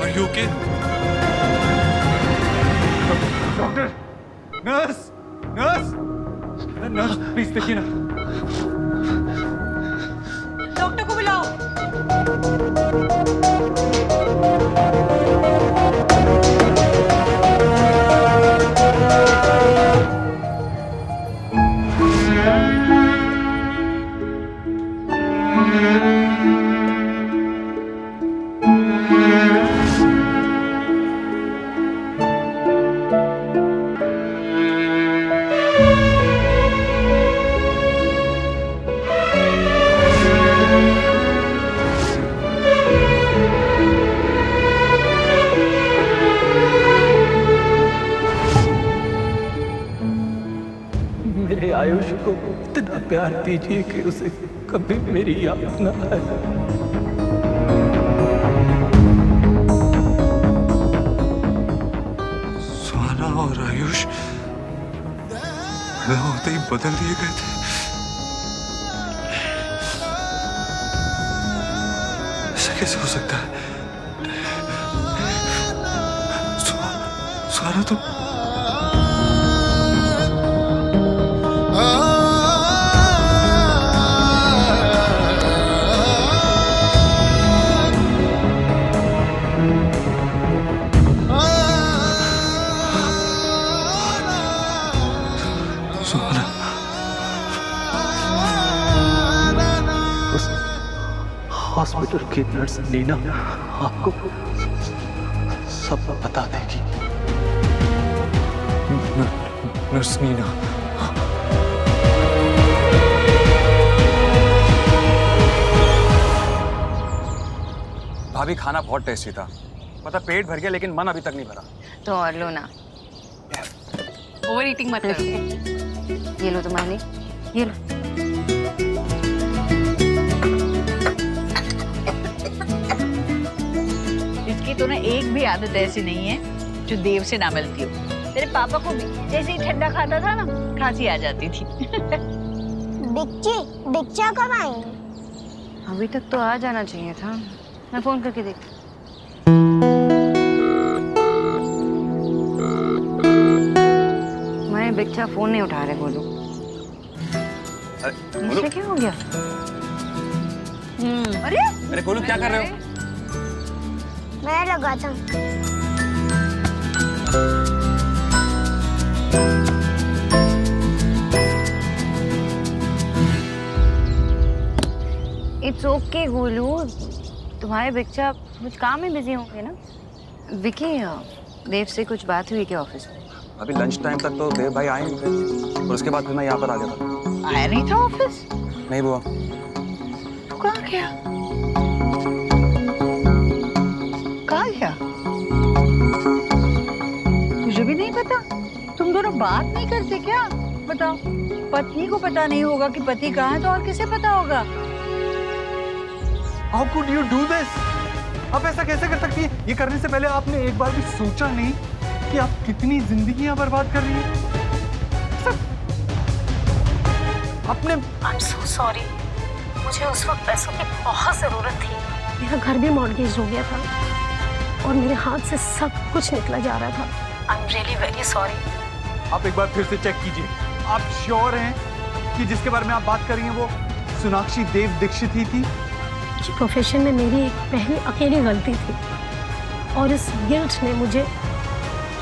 are you okay? Doctor, nurse please देखिए ना। डॉक्टर को बुलाओ। मेरे आयुष को इतना प्यार दीजिए कि उसे कभी मेरी याद न आए। सुहाना और आयुष पैदा होते ही बदल दिए गए थे। ऐसा कैसे हो सकता है? सुहाना तो हॉस्पिटल की नर्स नीना आपको सब बता देगी। नर्स नीना? भाभी खाना बहुत टेस्टी था, मतलब पेट भर गया लेकिन मन अभी तक नहीं भरा। तो और लो ना, ओवर ईटिंग मत करो। ये लो तुम्हारे लिए, ये लो। इसकी तो ना एक भी आदत ऐसी नहीं है जो देव से ना मिलती हो। तेरे पापा को भी जैसे ही ठंडा खाता था ना, खांसी आ जाती थी। दीक्षा कब आएंगे? अभी तक तो आ जाना चाहिए था, मैं फोन करके देखती। मैं बच्चा फोन नहीं उठा रहे, बोलो। मुझे क्या हो गया? अरे गोलू क्या कर रहे हो? मैं लगाता हूँ। इट्स ओके गोलू, तुम्हारे बच्चा कुछ काम में बिजी होंगे ना। विकी, देव से कुछ बात हुई क्या ऑफिस में? अभी लंच टाइम तक तो देव भाई आए नहीं थे और उसके बाद फिर मैं यहाँ पर आ गया था। आया नहीं था ऑफिस? नहीं बुआ। तू कहाँ गया? कहाँ गया? मुझे भी नहीं पता। तुम दोनों बात नहीं करते क्या? बताओ, पत्नी को पता नहीं होगा कि पति कहाँ है तो और किसे पता होगा? How could you do this? आप ऐसा कैसे कर सकती हैं? ये करने से पहले आपने एक बार भी सोचा नहीं कि आप कितनी जिंदगियां बर्बाद कर रही हैं? आपने I'm so sorry. मुझे उस वक्त पैसों की बहुत जरूरत थी। मेरा घर भी मॉर्गेज हो गया था। और मेरे हाथ से सब कुछ निकला जा रहा था। I am really very sorry. आप एक बार फिर से चेक कीजिए। आप श्योर हैं कि जिसके बारे में आप बात कर रही हैं वो सोनाक्षी देव दीक्षित ही थी? ये प्रोफेशन में मेरी एक पहली अकेली गलती थी और इस गिल्ट ने मुझे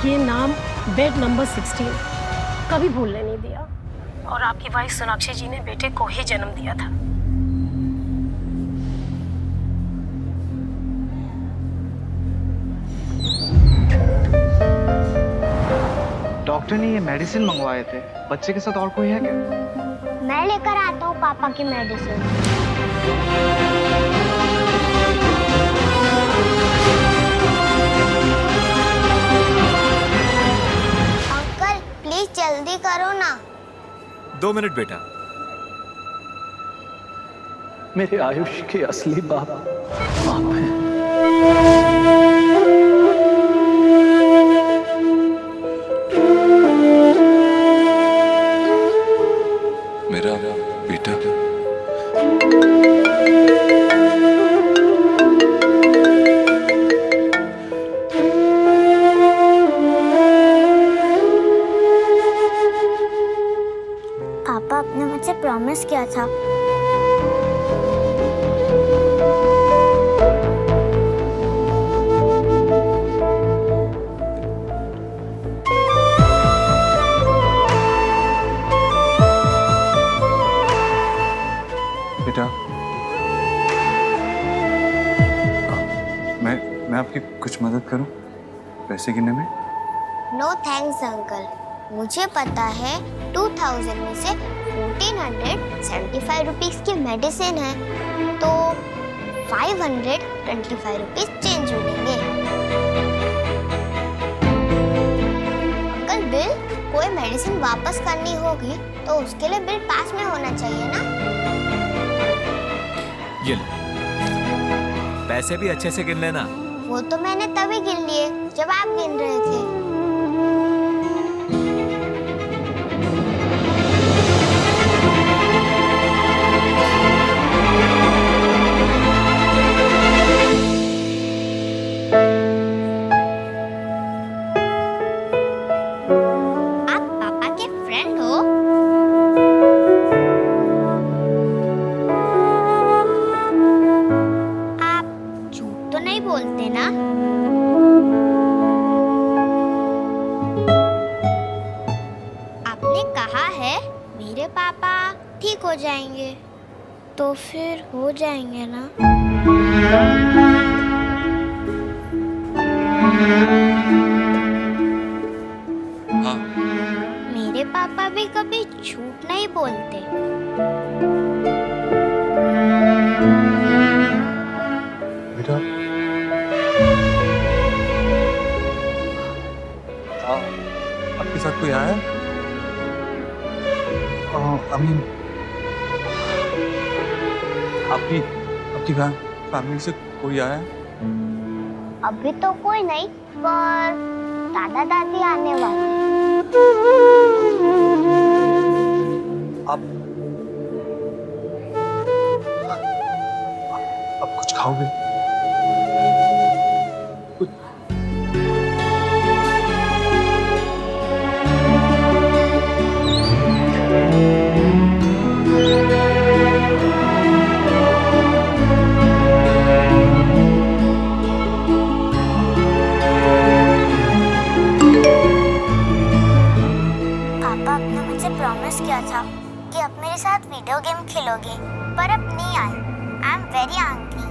ये नाम बेड नंबर 16 कभी भूलने नहीं दिया। और आपकी वाइफ सोनाक्षी जी ने बेटे को ही जन्म दिया था। डॉक्टर ने ये मेडिसिन मंगवाए थे, बच्चे के साथ और कोई है क्या? मैं लेकर आता हूँ पापा की मेडिसिन। अंकल प्लीज जल्दी करो ना। 2 मिनट बेटा। मेरे आयुष के असली बाप आप हैं। मेरा बेटा पापा आपने मुझसे प्रॉमिस किया था। बेटा मैं आपकी कुछ मदद करूं पैसे गिनने में? नो थैंक्स अंकल, मुझे पता है 2000 में से 1475 रुपीस की मेडिसिन है तो 525 रुपीस चेंज मिलेंगे। अंकल बिल कोई मेडिसिन वापस करनी होगी तो उसके लिए बिल पास में होना चाहिए ना। ये ले। पैसे भी अच्छे से गिन लेना। वो तो मैंने तभी गिन लिए जब आप गिन रहे थे। आप पापा के फ्रेंड हो? आप झूठ तो नहीं बोलते ना? आपने कहा है मेरे पापा ठीक हो जाएंगे तो फिर हो जाएंगे ना? हाँ। मेरे पापा भी कभी झूठ नहीं बोलते। बेटा आपके साथ कोई आया? अमीन आपकी फैमिली से कोई आया? अभी तो कोई नहीं पर दादा दादी आने वाले। आप कुछ खाओगे? पापा आपने मुझसे प्रॉमिस किया था कि अब मेरे साथ वीडियो गेम खेलोगे पर अब नहीं आए। I am very angry.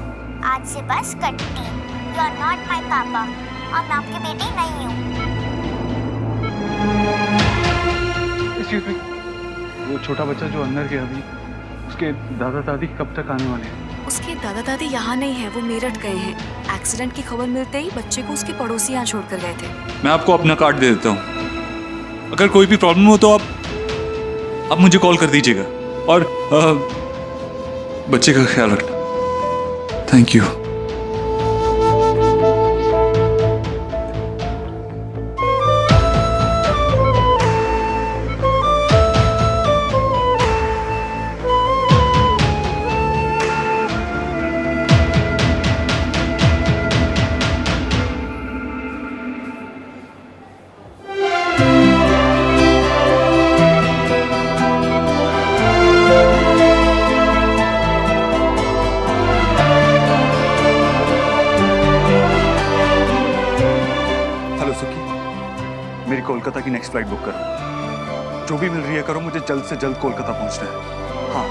आज से बस कट्टी। यू आर नॉट माई पापा और मैं आपकी बेटी नहीं हूँ। एक्सक्यूज मी, वो छोटा बच्चा जो अंदर गया अभी, उसके दादा दादी कब तक आने वाले हैं? उसके दादा दादी यहाँ नहीं है, वो मेरठ गए हैं। एक्सीडेंट की खबर मिलते ही बच्चे को उसके पड़ोसी यहाँ छोड़कर गए थे। मैं आपको अपना कार्ड दे देता हूँ, अगर कोई भी प्रॉब्लम हो तो आप मुझे कॉल कर दीजिएगा और बच्चे का ख्याल रखना। Thank you. हेलो सुखी, मेरी कोलकाता की नेक्स्ट फ्लाइट बुक करो। जो भी मिल रही है करो, मुझे जल्द से जल्द कोलकाता पहुंचना है। हाँ।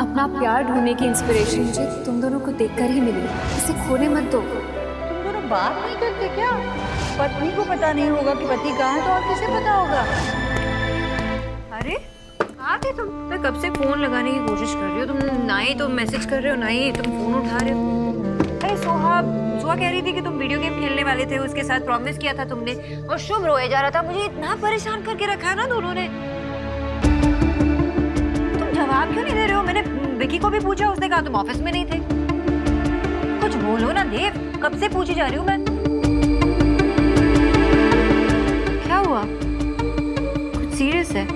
अपना प्यार ढूंढने की इंस्पिरेशन मुझे तुम दोनों को देखकर ही मिली। इसे खोने मत दो। तुम दोनों बात नहीं करते क्या? पत्नी को पता नहीं होगा कि पति कहाँ है तो और किसे पता होगा? अरे कहाँ थे तुम? मैं कब से फोन लगाने की कोशिश कर रही हो, तुम ना ही तुम मैसेज कर रहे हो ना ही तुम फोन उठा रहे हो। अरे सुहा कह रही थी कि तुम वीडियो गेम खेलने वाले थे, उसके साथ प्रॉमिस किया था तुमने, और शुभ रोए जा रहा था। मुझे इतना परेशान करके रखा है ना दोनों ने। तुम जवाब क्यों नहीं दे रहे हो? मैंने विकी को भी पूछा, उसने कहा तुम ऑफिस में नहीं थे। कुछ बोलो ना देव, कब से पूछी जा रही हूँ मैं। क्या हुआ? कुछ सीरियस है?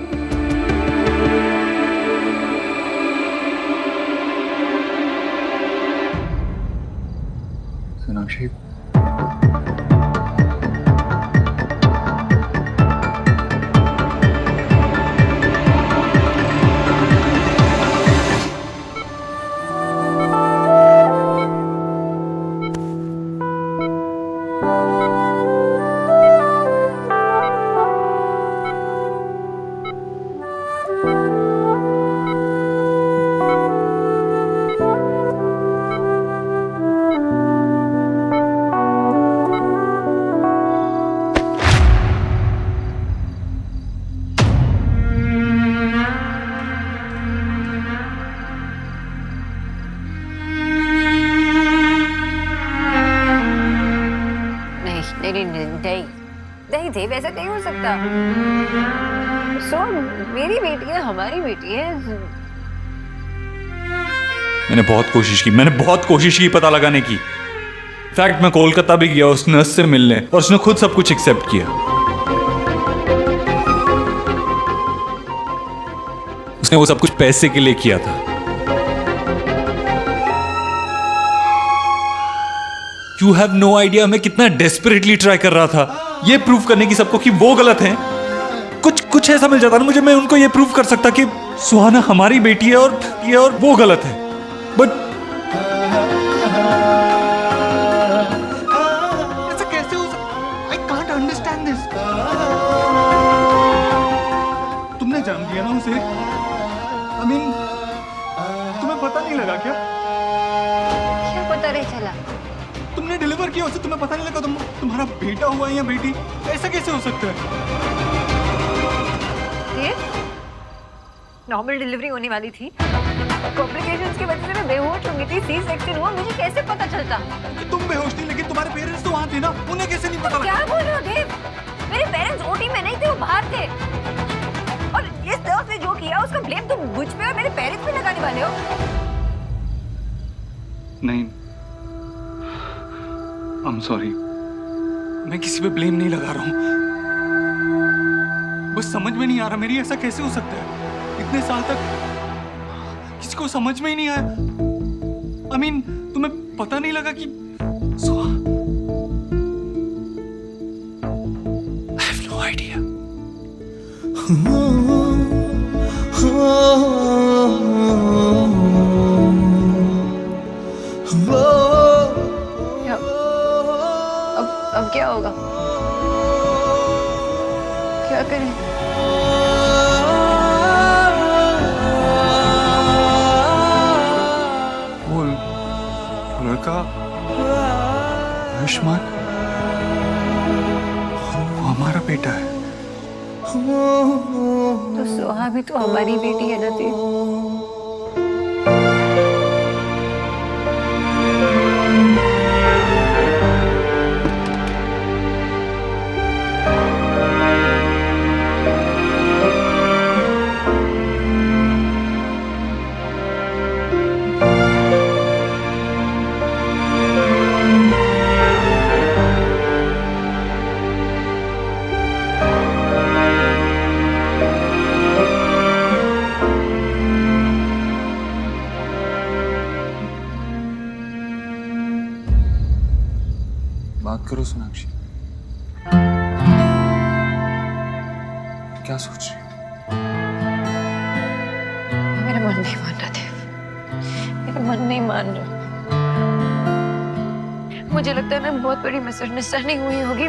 सोनाक्षी, नहीं देव, ऐसा नहीं हो सकता। मेरी बेटी है, हमारी बेटी है। मैंने बहुत कोशिश की पता लगाने की। इनफैक्ट मैं कोलकाता भी गया उस नर्स से मिलने, और उसने खुद सब कुछ एक्सेप्ट किया। उसने वो सब कुछ पैसे के लिए किया था। यू हैव नो आइडिया मैं कितना डेस्परेटली ट्राई कर रहा था ये प्रूव करने की सबको कि वो गलत हैं। कुछ ऐसा मिल जाता ना मुझे, मैं उनको ये प्रूव कर सकता कि सुहाना हमारी बेटी है और वो गलत है। बट ऐसा कैसे हो सकता? I can't understand this. तुमने जान दिया ना उसे? आई मीन, तुम्हें पता नहीं लगा क्या? क्या पता नहीं चला? तुमने डिलीवर किया उसे, तुम्हें पता नहीं लगा तुम्हारा बेटा हुआ है या बेटी? ऐसा कैसे हो सकता है? नॉर्मल डिलीवरी होने वाली थी, कॉम्प्लिकेशंस की वजह से मैं बेहोश हो गई थी, सी सेक्शन हुआ, मुझे कैसे पता चलता? तुम बेहोश थी लेकिन तुम्हारे पेरेंट्स तो वहाँ थे ना, उन्हें कैसे नहीं पता लगा? क्या बोल रहे हो देव? मेरे पेरेंट्स ओटी में नहीं थे, वो बाहर थे। और इस तरह से जो किया उसका ब्लेम तुम मुझ पे और मेरे पेरेंट्स पे लगाने वाले हो? नहीं, आई एम सॉरी, मैं किसी पे ब्लेम नहीं लगा रहा हूँ। बस समझ में नहीं आ रहा मेरी, ऐसा कैसे हो सकता है? इतने साल तक किसी को समझ में ही नहीं आया। I mean, तुम्हें पता नहीं लगा कि I have no idea. अब क्या होगा? क्या करें? लड़का आयुष्मान वो हमारा बेटा है। तो सुहा भी तो हमारी बेटी है ना देव। करो सोनाक्षी। क्या सोच रही हो? मेरा मन नहीं मान रहा देव, मेरा मन नहीं मान रहा। मुझे लगता है ना बहुत बड़ी मिसअंडरस्टैंडिंग हुई होगी।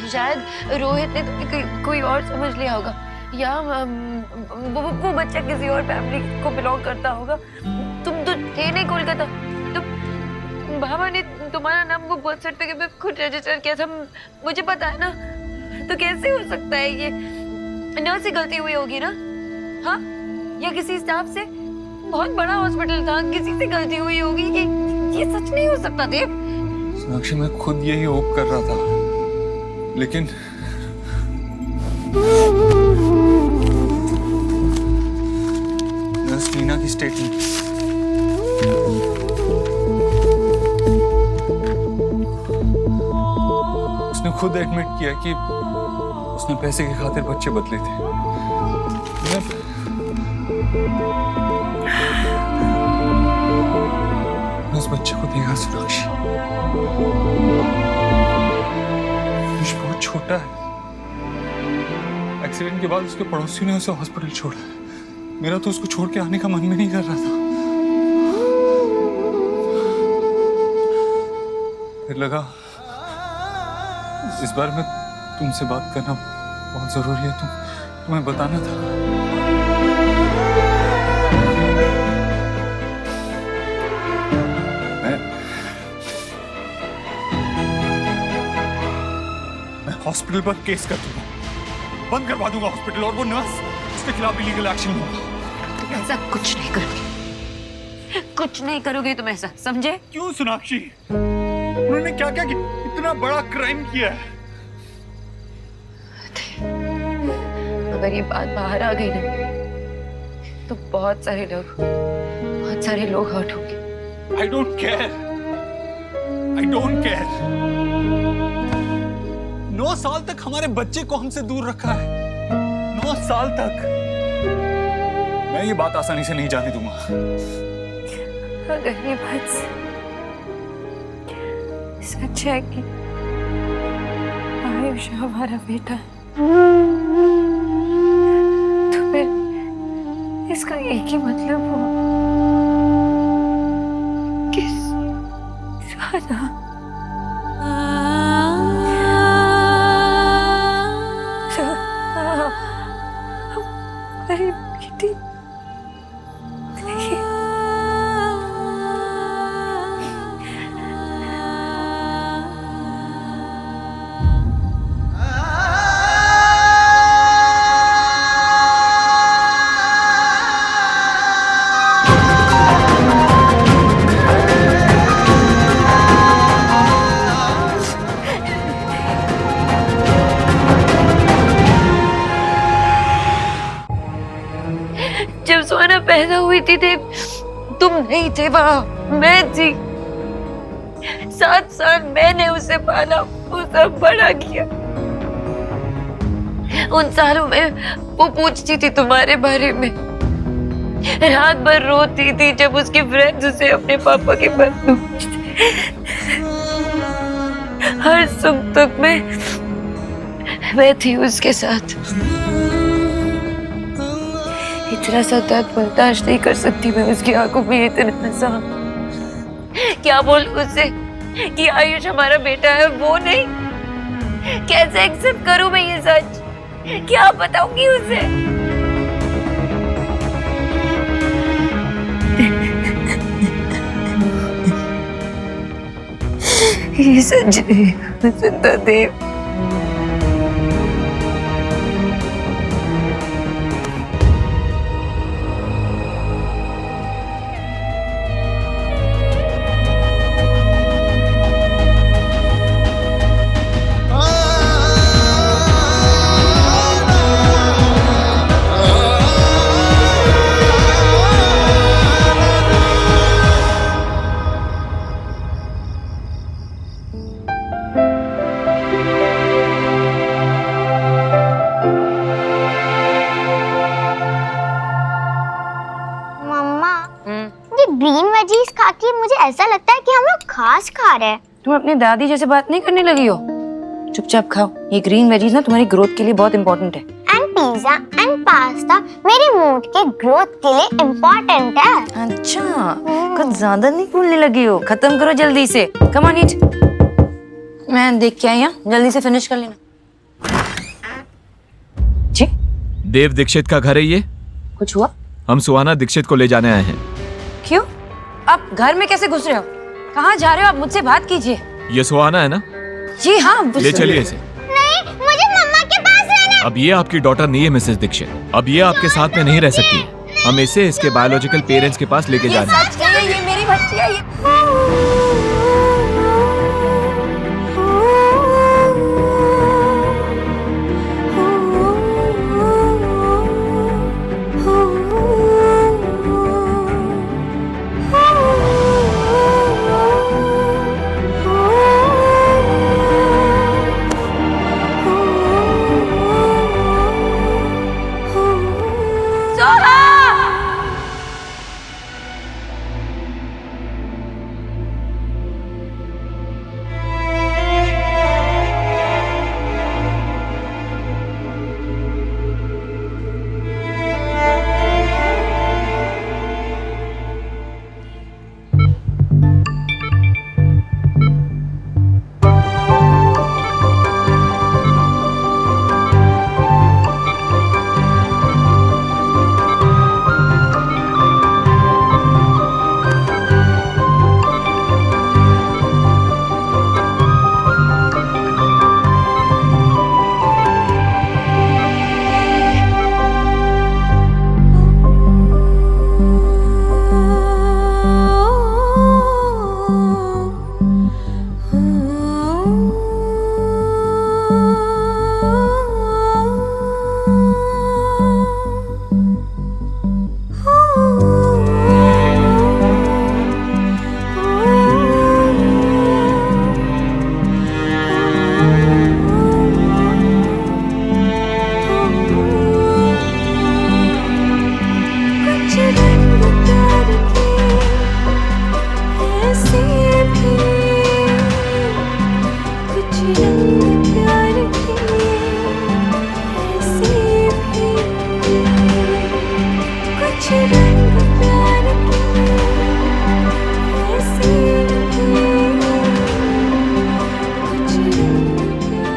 शायद रोहित ने तुम्हें कोई और समझ लिया होगा, या वो बच्चा किसी और फैमिली को बिलोंग करता होगा। तुम तो थे नहीं कोलकाता, तुम बाबा ने तुम्हारा नाम वो बर्थ सर्टिफिकेट पे खुद रजिस्टर किया था, मुझे पता है ना। तो कैसे हो सकता है ये? नर्स से गलती हुई होगी ना, हाँ? या किसी स्टाफ से? बहुत बड़ा हॉस्पिटल था, किसी से गलती हुई होगी। ये सच नहीं हो सकता देव। सोनाक्षी मैं खुद यही होप कर रहा था, लेकिन नर्स मीना की स्टेटमेंट, उसने खुद एडमिट किया कि उसने पैसे की खातिर बच्चे बदले थे। मैं उस बच्चे को देखा सोनाक्षी, बहुत छोटा है। एक्सीडेंट के बाद उसके पड़ोसियों ने उसे हॉस्पिटल छोड़ा। मेरा तो उसको छोड़ के आने का मन भी नहीं कर रहा था। फिर लगा इस बार में तुमसे बात करना बहुत जरूरी है, तुम्हें बताना था। मैं हॉस्पिटल पर केस कर दूंगा, बंद करवा दूंगा हॉस्पिटल, और वो नर्स उसके खिलाफ लीगल एक्शन लूंगा। तुम ऐसा कुछ नहीं करोगे, कुछ नहीं करोगे तुम ऐसा, समझे? क्यों सोनाक्षी? उन्होंने क्या क्या इतना बड़ा क्राइम किया है? अगर ये बात बाहर आ गई ना, तो बहुत सारे लोग हर्ट होंगे। I don't care. I don't care. 9 साल तक हमारे बच्चे को हमसे दूर रखा है। 9 साल तक। मैं ये बात आसानी से नहीं जाने दूंगा। अगर ये बात सच है कि आयुष हमारा बेटा है, तो फिर इसका एक ही मतलब हुआ कि राधा हमारी बेटी नहीं। जब सोना पैदा हुई थी तुम नहीं थे वहां, मैं थी। 7 साल मैंने उसे पाला, उसे बड़ा किया। उन सालों में वो पूछती थी तुम्हारे बारे में, रात भर रोती थी जब उसके फ्रेंड्स उसे अपने पापा के पास पूछते। हर सुख दुख में मैं थी उसके साथ। इतना सा दर्द बर्दाश्त नहीं कर सकती मैं उसकी आंखों में इतना सा। क्या बोलूं उससे कि आयुष हमारा बेटा है, वो नहीं? कैसे एक्सेप्ट करूं मैं ये सच? क्या बताऊंगी उसे? ये सच नहीं हो सकता देव। ग्रीन वेजीज खा के मुझे ऐसा लगता है कि हम लोग घास खा रहे हैं। तुम अपने दादी जैसे बात नहीं करने लगी हो? चुपचाप खाओ, ये ग्रीन वेजीज ना तुम्हारी ग्रोथ के लिए बहुत इंपॉर्टेंट है। एंड पिज्जा एंड पास्ता मेरे मूड के ग्रोथ के लिए इम्पोर्टेंट है। अच्छा, कुछ ज्यादा नहीं बोलने लगी हो। खत्म करो जल्दी से। कम ऑन ईट। मैं देख के आई हूं, जल्दी से फिनिश कर लेना। जी? देव दीक्षित का घर है ये? कुछ हुआ? हम सुहाना दीक्षित को ले जाने आए हैं। क्यों? आप घर में कैसे घुस रहे हो? कहाँ जा रहे हो आप? मुझसे बात कीजिए। ये सुहाना है ना? जी हाँ। ले चलिए इसे। नहीं, मुझे मम्मा के पास रहना है। अब ये आपकी डॉटर नहीं है मिसेस दीक्षित। अब ये आपके साथ में नहीं रह सकती। हम इसे इसके बायोलॉजिकल पेरेंट्स के पास लेके जा रहे हैं। ये मेरी बच्ची है।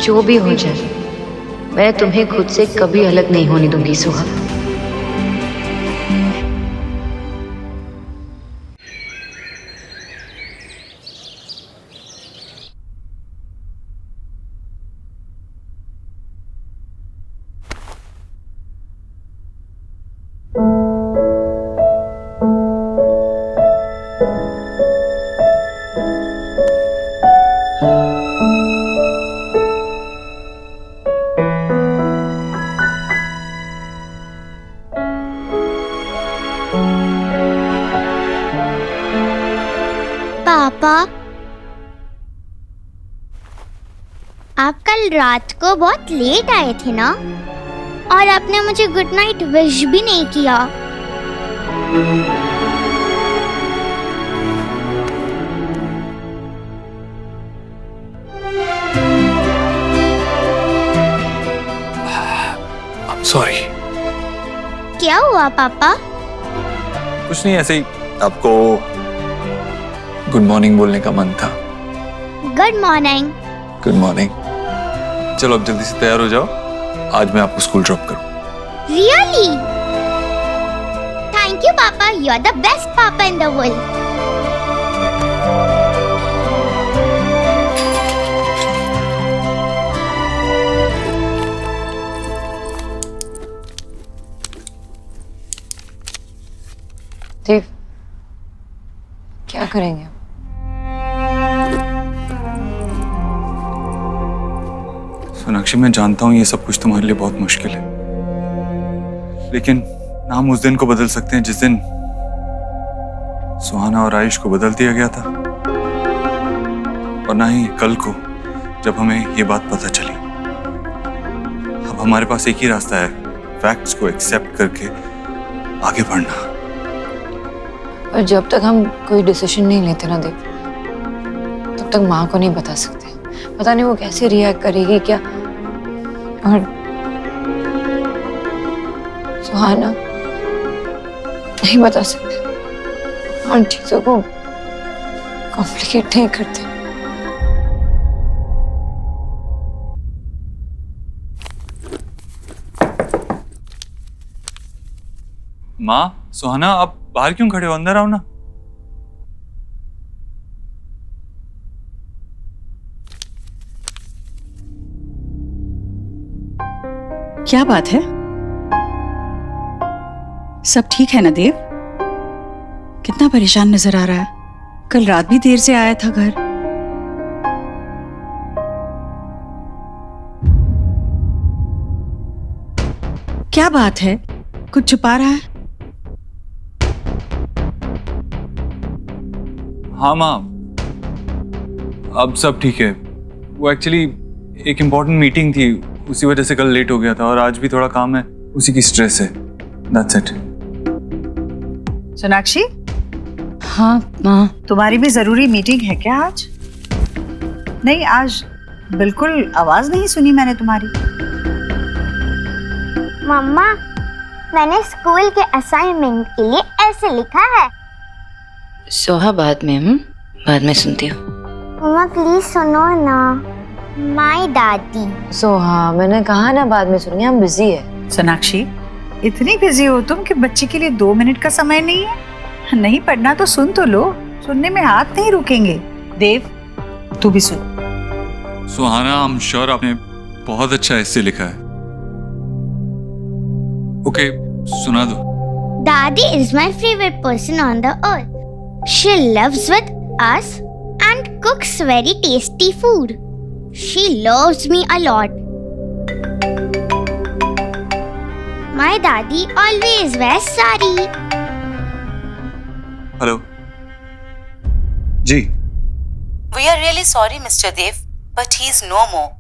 जो भी हो जाए, मैं तुम्हें खुद से कभी अलग नहीं होने दूंगी सुहा। पापा, आप कल रात को बहुत लेट आए थे ना, और आपने मुझे गुड नाइट विश भी नहीं किया। सॉरी। क्या हुआ पापा? कुछ नहीं, ऐसे ही आपको गुड मॉर्निंग बोलने का मन था। Good morning. Good morning. चलो अब जल्दी से तैयार हो जाओ, आज मैं आपको स्कूल ड्रॉप करूं। रियली? थैंक यू पापा, यू आर द बेस्ट पापा इन द वर्ल्ड। देव, क्या करेंगे? सोनाक्षी, मैं जानता हूं ये सब कुछ तुम्हारे लिए बहुत मुश्किल है, लेकिन ना हम उस दिन को बदल सकते हैं जिस दिन सुहाना और आयुष को बदल दिया गया था, और ना ही कल को जब हमें ये बात पता चली। अब हमारे पास एक ही रास्ता है, फैक्ट्स को एक्सेप्ट करके आगे बढ़ना। और जब तक हम कोई डिसीजन नहीं लेते ना देव, तब तक माँ को नहीं बता सकते। पता नहीं वो कैसे रिएक्ट करेगी क्या। और सुहाना नहीं बता सकते, हम चीजों को कॉम्प्लिकेट नहीं करते। माँ, सुहाना, आप बाहर क्यों खड़े हो? अंदर आओ ना। क्या बात है? सब ठीक है ना देव? कितना परेशान नजर आ रहा है। कल रात भी देर से आया था घर। क्या बात है? कुछ छुपा रहा है? हाँ माँ, अब सब ठीक है। वो एक्चुअली एक इम्पोर्टेंट मीटिंग थी, उसी वजह से कल लेट हो गया था, और आज भी थोड़ा काम है, उसी की स्ट्रेस है। That's it. सोनाक्षी, हाँ माँ। तुम्हारी भी जरूरी मीटिंग है क्या आज? नहीं, आज बिल्कुल आवाज नहीं सुनी मैंने तुम्हारी। मम्मा, मैंने स्कूल के असाइनमेंट के लिए ऐसे लिखा है। सोहा बाद में बाद में सुनती हूँ। मम्मा प्लीज सुनो ना। माय दादी। सोहा, मैंने कहा ना बाद में सुनेंगे, हम बिजी है। सोनाक्षी, इतनी बिजी हो तुम कि बच्चे के लिए 2 मिनट का समय नहीं है? नहीं पढ़ना तो सुन तो लो, सुनने में हाथ नहीं रुकेंगे। देव, तू भी सुन। सुहाना, आई एम श्योर आपने बहुत अच्छा ऐसे लिखा है। ओके, सुना दो। Daddy is my favorite person on the earth. She lives with us and cooks very tasty food. She loves me a lot. My daddy always wears sari. Hello जी। We are really sorry, Mr. Dev, but he is no more.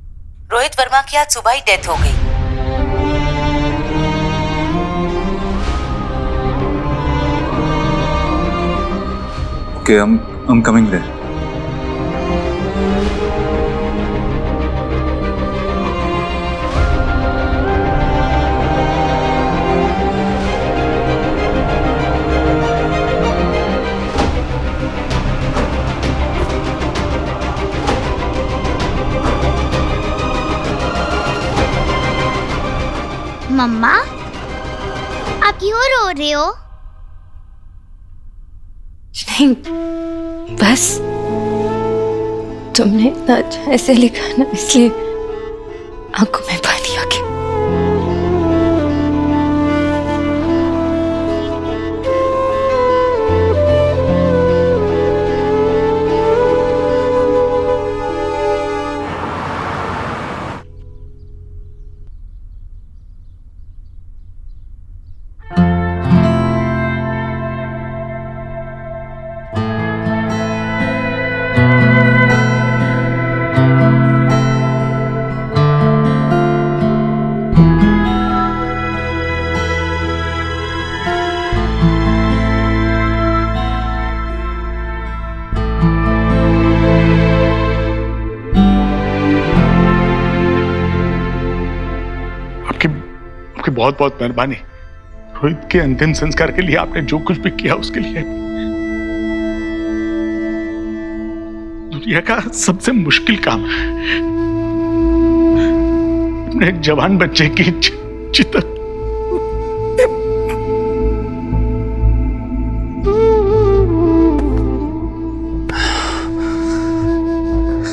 Rohit Verma की आज सुबह ही death हो गई। Okay, I'm coming there. मम्मा, आप क्यों रो रहे हो? नहीं, बस तुमने इतना अच्छा ऐसे लिखा ना, इसलिए आंखों में पानी आ गया। बहुत बहुत मेहरबानी। रोहित के अंतिम संस्कार के लिए आपने जो कुछ भी किया उसके लिए दुनिया का सबसे मुश्किल काम है। अपने एक जवान बच्चे की चिता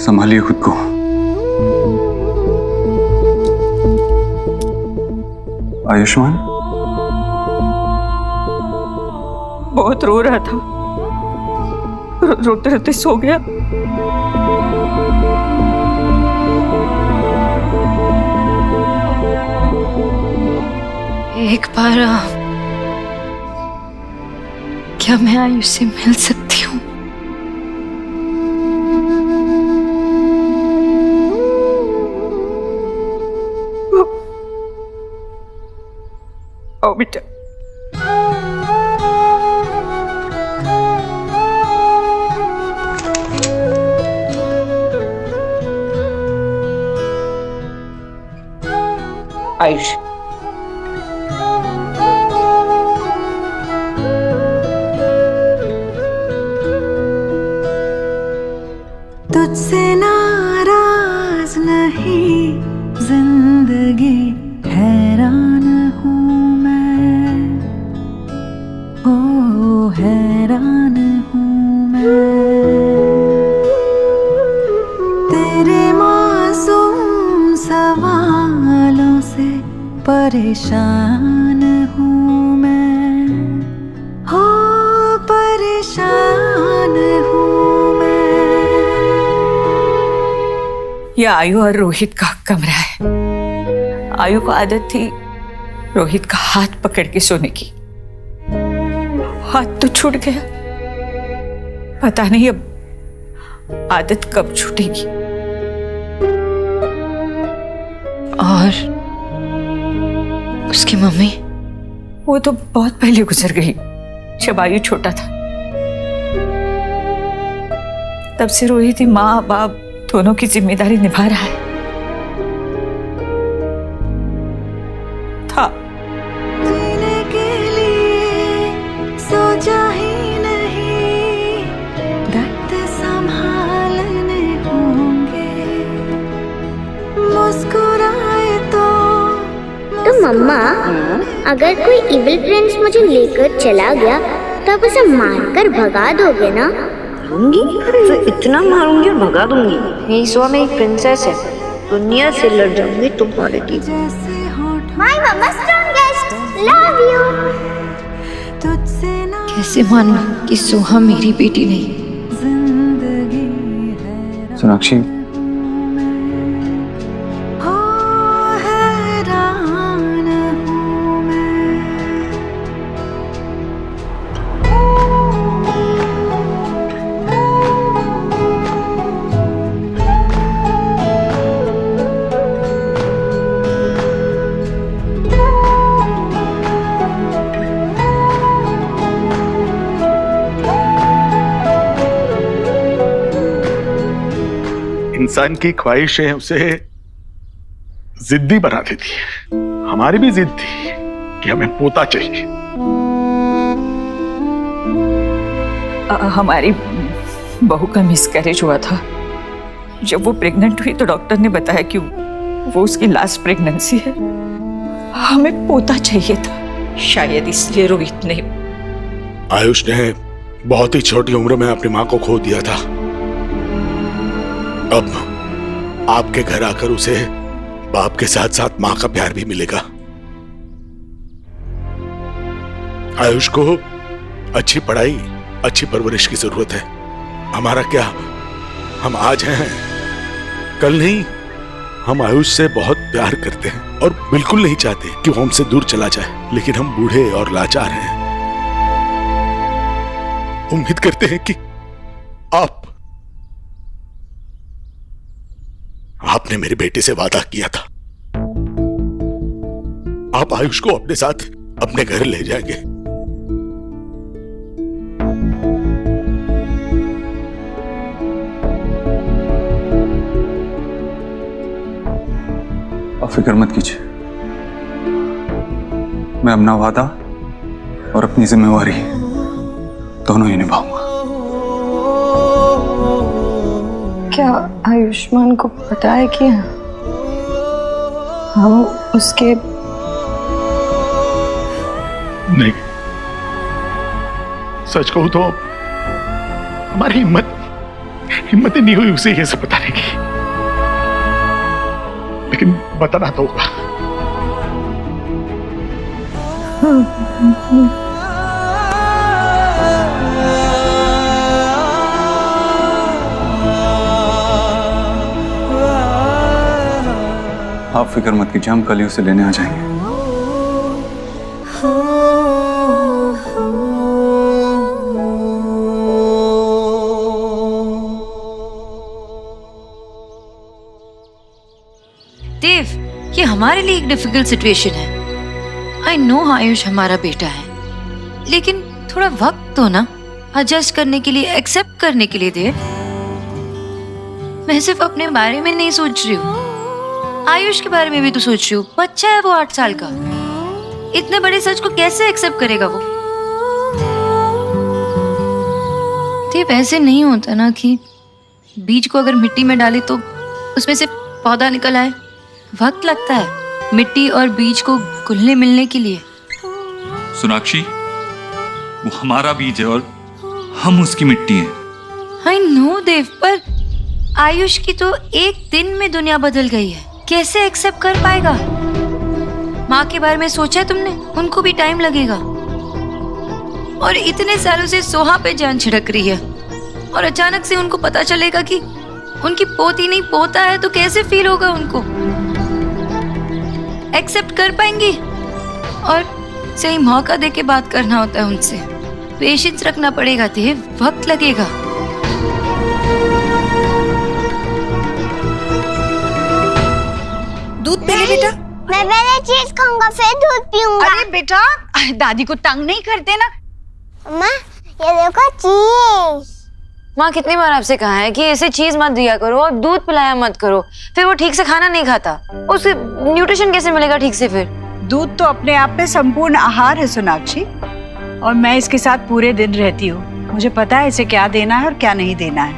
संभालिए खुद को। आयुष्मान बहुत रो रहा था, रोते रोते सो गया। एक बार क्या मैं आयुष से मिल सकती हूँ? आओ बेटा। आयुष। तुझसे नाराज नहीं जिंदगी हैरान हूँ मैं, ओ हैरान हूँ मैं, तेरे मासूम सवालों से परेशान हूँ मैं, हो परेशान हूँ मैं। यह आयु और रोहित का कमरा है। आयु को आदत थी रोहित का हाथ पकड़ के सोने की। हाथ तो छूट गया, पता नहीं अब आदत कब छूटेगी। और उसकी मम्मी? वो तो बहुत पहले गुजर गई, जब आयु छोटा था। तब से रोहित ही माँ बाप दोनों की जिम्मेदारी निभा रहा है। था जीने के लिए सोचा ही नहीं, दर्द संभालने होंगे, मुस्कुराए तो मम्मा, अगर कोई इविल प्रिंस मुझे लेकर चला गया तो आप उसे मारकर भगा दोगे ना? तो इतना मारूंगी और भगा दूंगी। यही सो में एक प्रिंसेस है, दुनिया से लड़ जाऊंगी तुम्हारे लिए। My mamma strongest, love you. कैसे मानूं कि सोहा मेरी बेटी नहीं? सोनाक्षी, इंसान की ख्वाहिशें उसे जिद्दी बना देती है। हमारी भी जिद थी कि हमें पोता चाहिए। हमारी बहू का मिसकैरेज हुआ था। जब वो प्रेग्नेंट हुई तो डॉक्टर ने बताया कि वो उसकी लास्ट प्रेगनेंसी है। हमें पोता चाहिए था, शायद इसलिए रोहित ने। आयुष ने बहुत ही छोटी उम्र में अपनी मां को खो दिया था। अब आपके घर आकर उसे बाप के साथ साथ मां का प्यार भी मिलेगा। आयुष को अच्छी पढ़ाई, अच्छी परवरिश की जरूरत है। हमारा क्या, हम आज हैं, कल नहीं। हम आयुष से बहुत प्यार करते हैं और बिल्कुल नहीं चाहते कि वो हमसे दूर चला जाए, लेकिन हम बूढ़े और लाचार हैं। उम्मीद करते हैं कि आपने मेरी बेटी से वादा किया था, आप आयुष को अपने साथ अपने घर ले जाएंगे। आप फिक्र मत कीजिए, मैं अपना वादा और अपनी जिम्मेवारी दोनों ही निभाऊंगा। क्या आयुष्मान को पता है कि हम उसके? नहीं, सच कहूं तो हमारी हिम्मत ही नहीं हुई उसे ये सब बताने की, लेकिन बताना तो होगा। आप फिक्र मत कीजिए, हम कल ही उसे लेने आ जाएंगे। देव, ये हमारे लिए एक डिफिकल्ट सिचुएशन है। आई नो आयुष हमारा बेटा है, लेकिन थोड़ा वक्त तो ना एडजस्ट करने के लिए, एक्सेप्ट करने के लिए। देव, मैं सिर्फ अपने बारे में नहीं सोच रही हूँ, आयुष के बारे में भी तो सोच रही हूँ। बच्चा है वो 8 साल का। इतने बड़े सच को कैसे एक्सेप्ट करेगा वो? तो वैसे नहीं होता ना कि बीज को अगर मिट्टी में डाले तो उसमें से पौधा निकल आए। वक्त लगता है मिट्टी और बीज को घुलने मिलने के लिए। सोनाक्षी, वो हमारा बीज है और हम उसकी मिट्टी हैं। आई नो देव, पर आयुष की तो एक दिन में दुनिया बदल गई है। कैसे एक्सेप्ट कर पाएगा? माँ के बारे में सोचा है तुमने? उनको भी टाइम लगेगा। और इतने सालों से सोहा पे जान छिड़क रही है और अचानक से उनको पता चलेगा कि उनकी पोती नहीं पोता है, तो कैसे फील होगा उनको? एक्सेप्ट कर पाएंगी? और सही मौका देके बात करना होता है उनसे। पेशेंस रखना पड़ेगा देव, वक्त लगेगा। दूध पी ले बेटा। मैं पहले चीज खाऊंगा फिर दूध पीऊंगा। अरे बेटा, दादी को तंग नहीं करते ना। अम्मा ये देखो चीज। माँ कितनी बार आपसे कहा है कि इसे चीज मत दिया करो और दूध पिलाया मत करो, फिर वो ठीक से खाना नहीं खाता। उसे न्यूट्रिशन कैसे मिलेगा ठीक से? फिर दूध तो अपने आप में संपूर्ण आहार है सोनाक्षी, और मैं इसके साथ पूरे दिन रहती हूँ। मुझे पता है इसे क्या देना है और क्या नहीं देना है।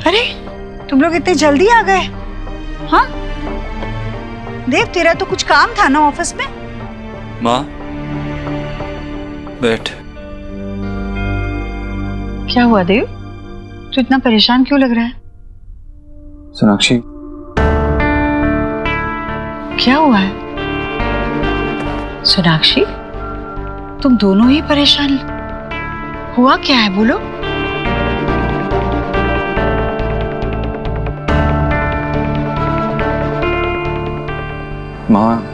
अरे तुम लोग इतने जल्दी आ गए? हाँ देव, तेरा तो कुछ काम था ना ऑफिस में? माँ बैठ। क्या हुआ देव, तू इतना परेशान क्यों लग रहा है? सोनाक्षी, क्या हुआ है? सोनाक्षी, तुम दोनों ही परेशान। हुआ क्या है, बोलो। माँ,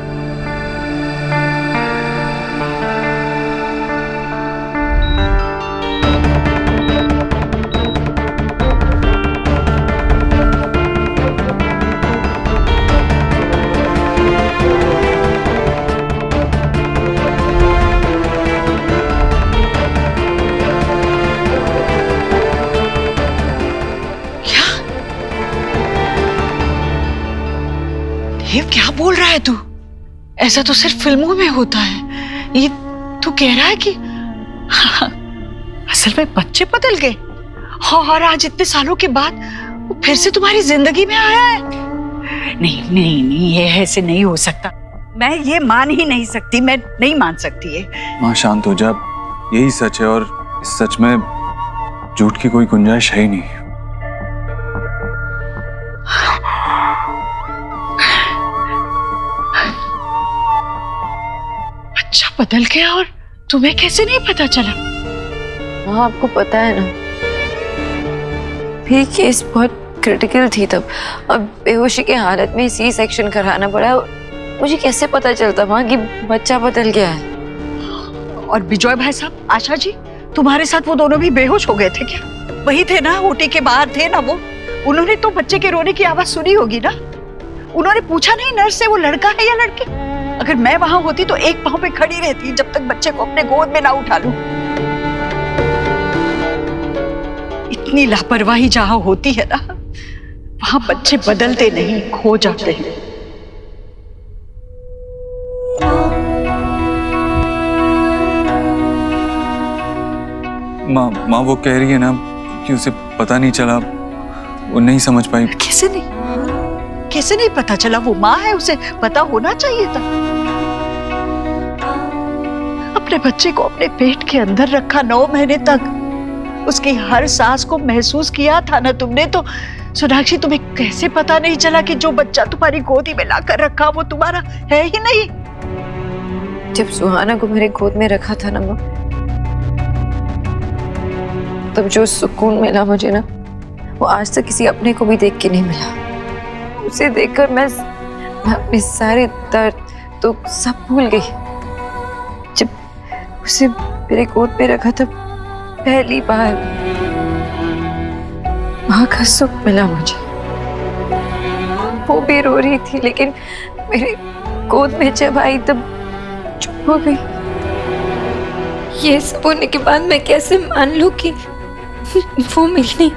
ये क्या बोल रहा है तू? ऐसा तो सिर्फ फिल्मों में होता है। ये तू कह रहा है कि असल में बच्चे बदल गए और आज इतने सालों के बाद वो फिर से तुम्हारी जिंदगी में आया है? नहीं नहीं नहीं, ये ऐसे नहीं हो सकता। मैं ये मान ही नहीं सकती, मैं नहीं मान सकती ये। माँ शांत हो जा, यही सच है और इस सच में झूठ की कोई गुंजाइश है ही नहीं। बच्चा बदल गया और तुम्हें कैसे नहीं पता चला? हाँ आपको पता है ना, मेरी केस बहुत क्रिटिकल थी तब। अब बेहोशी की हालत में सी सेक्शन कराना पड़ा। मुझे कैसे पता चलता माँ कि बच्चा बदल गया है? और विजय भाई साहब, आशा जी, तुम्हारे साथ वो दोनों भी बेहोश हो गए थे क्या? वही थे ना, ओटी के बाहर थे ना वो? उन्होंने तो बच्चे के रोने की आवाज सुनी होगी ना? उन्होंने पूछा नहीं नर्स से वो लड़का है या लड़की? अगर मैं वहां होती तो एक पांव पे खड़ी रहती जब तक बच्चे को अपने गोद में ना उठा लूं। इतनी लापरवाही जहां होती है ना, वहां बच्चे बदलते नहीं, खो जाते हैं। माँ वो कह रही है ना कि उसे पता नहीं चला, वो नहीं समझ पाई। कैसे नहीं पता चला? वो माँ है, उसे पता होना चाहिए था। अपने बच्चे को अपने पेट के अंदर रखा 9 महीने तक, उसकी हर सांस को महसूस किया था ना तुमने। तो सोनाक्षी, तुम्हें कैसे पता नहीं चला कि जो बच्चा तुम्हारी गोदी में लाकर रखा वो तुम्हारा है ही नहीं? जब सुहाना को मेरे गोद में रखा था ना माँ, तब जो सुकून मिला मुझे ना, वो आज तक किसी अपने को भी देख के नहीं मिला। उसे देखकर मैं अपने सारे दर्द तो सब भूल गई। जब उसे मेरे गोद पे रखा था पहली बार, माँ का सुख मिला मुझे। वो भी रो रही थी, लेकिन मेरे गोद में जब आई तब चुप हो गई। ये सब होने के बाद मैं कैसे मान लूं कि वो मिली?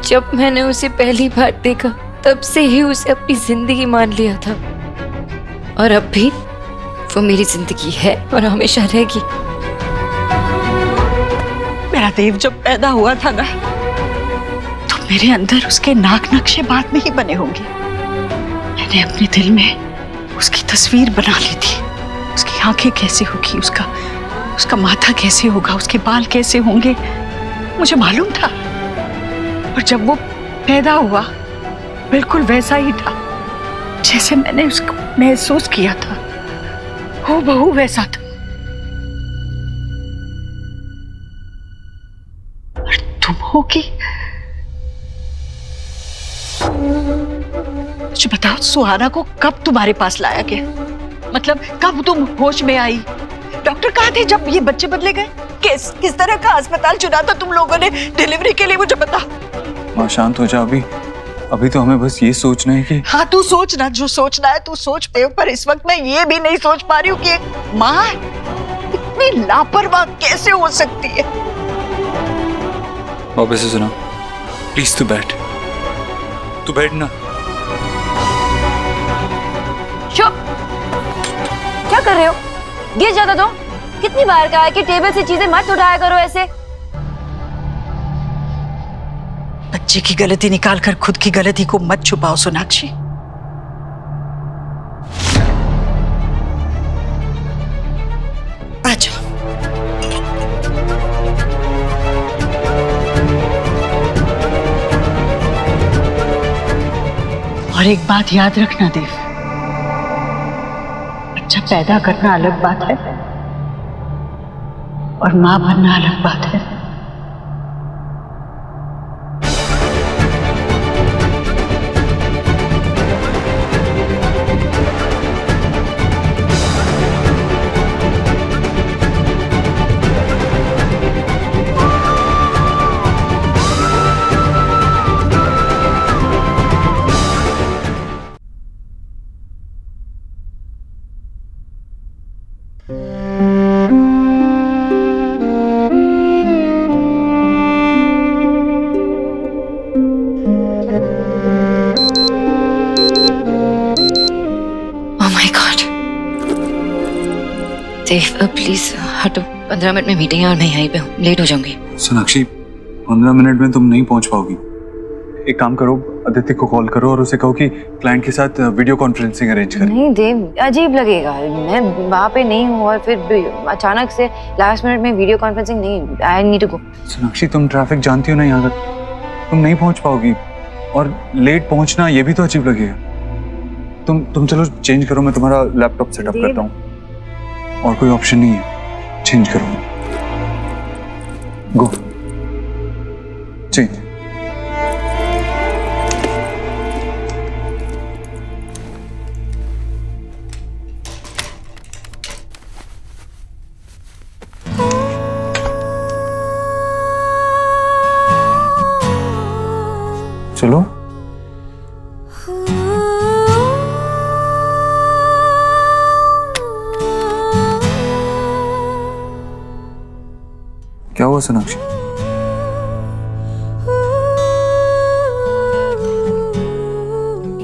जब मैंने उसे पहली बार देखा तब से ही उसे अपनी जिंदगी मान लिया था और अब भी वो मेरी जिंदगी है और हमेशा रहेगी। मेरा देव जब पैदा हुआ था ना, तो मेरे अंदर उसके नाक नक्शे बाद में ही बने होंगे। मैंने अपने दिल में उसकी तस्वीर बना ली थी। उसकी आंखें कैसे होगी, उसका माथा कैसे होगा, उसके बाल कैसे होंगे, मुझे मालूम था। और जब वो पैदा हुआ बिल्कुल वैसा ही था जैसे मैंने उसको महसूस किया था, हूबहू वैसा था। और तुम होगी। मुझे बताओ, सुहाना को कब तुम्हारे पास लाया गया? मतलब कब तुम होश में आई? डॉक्टर कहाँ थे जब ये बच्चे बदले गए? किस तरह का अस्पताल चुना था तुम लोगों ने डिलीवरी के लिए, मुझे बता। माँ शांत हो जा। अभी तो हमें बस ये सोचना है कि हाँ, तू सोचना जो सोचना है तू सोच पे, पर इस वक्त मैं ये भी नहीं सोच पा रही हूँ कि एक माँ इतनी लापरवाह कैसे हो सकती है। वापस से सुना प्लीज। तू बैठ ना। चुप, क्या कर रहे हो? गिर जाता तो। कितनी बार कहा है कि टेबल से चीजें मत उठाया करो ऐसे। बच्चे की गलती निकाल कर खुद की गलती को मत छुपाओ सोनाक्षी। आजा। और एक बात याद रखना देव, बच्चा पैदा करना अलग बात है और मां बनना अलग बात है। देव प्लीज हटो, 15 मिनट में मीटिंग है और मैं यहीं पे हूँ, लेट हो जाऊंगी। सोनाक्षी 15 मिनट में तुम नहीं पहुंच पाओगी। एक काम करो, अदिति को कॉल करो और उसे कहो कि क्लाइंट के साथ वीडियो कॉन्फ्रेंसिंग अरेंज करें। नहीं देव, अजीब लगेगा। मैं वहाँ पे नहीं हूँ और फिर अचानक से लास्ट मिनट में वीडियो कॉन्फ्रेंसिंग नहीं। I need to go. Sonakshi तुम ट्रैफिक जानती हो ना यहाँ का, तुम नहीं पहुंच पाओगी और लेट पहुंचना ये भी तो अजीब लगेगा। तुम चलो चेंज करो, मैं तुम्हारा लैपटॉप सेटअप करता हूँ। और कोई ऑप्शन नहीं है, चेंज करो। गो चेंज। चलो क्या हुआ सोनाक्षी?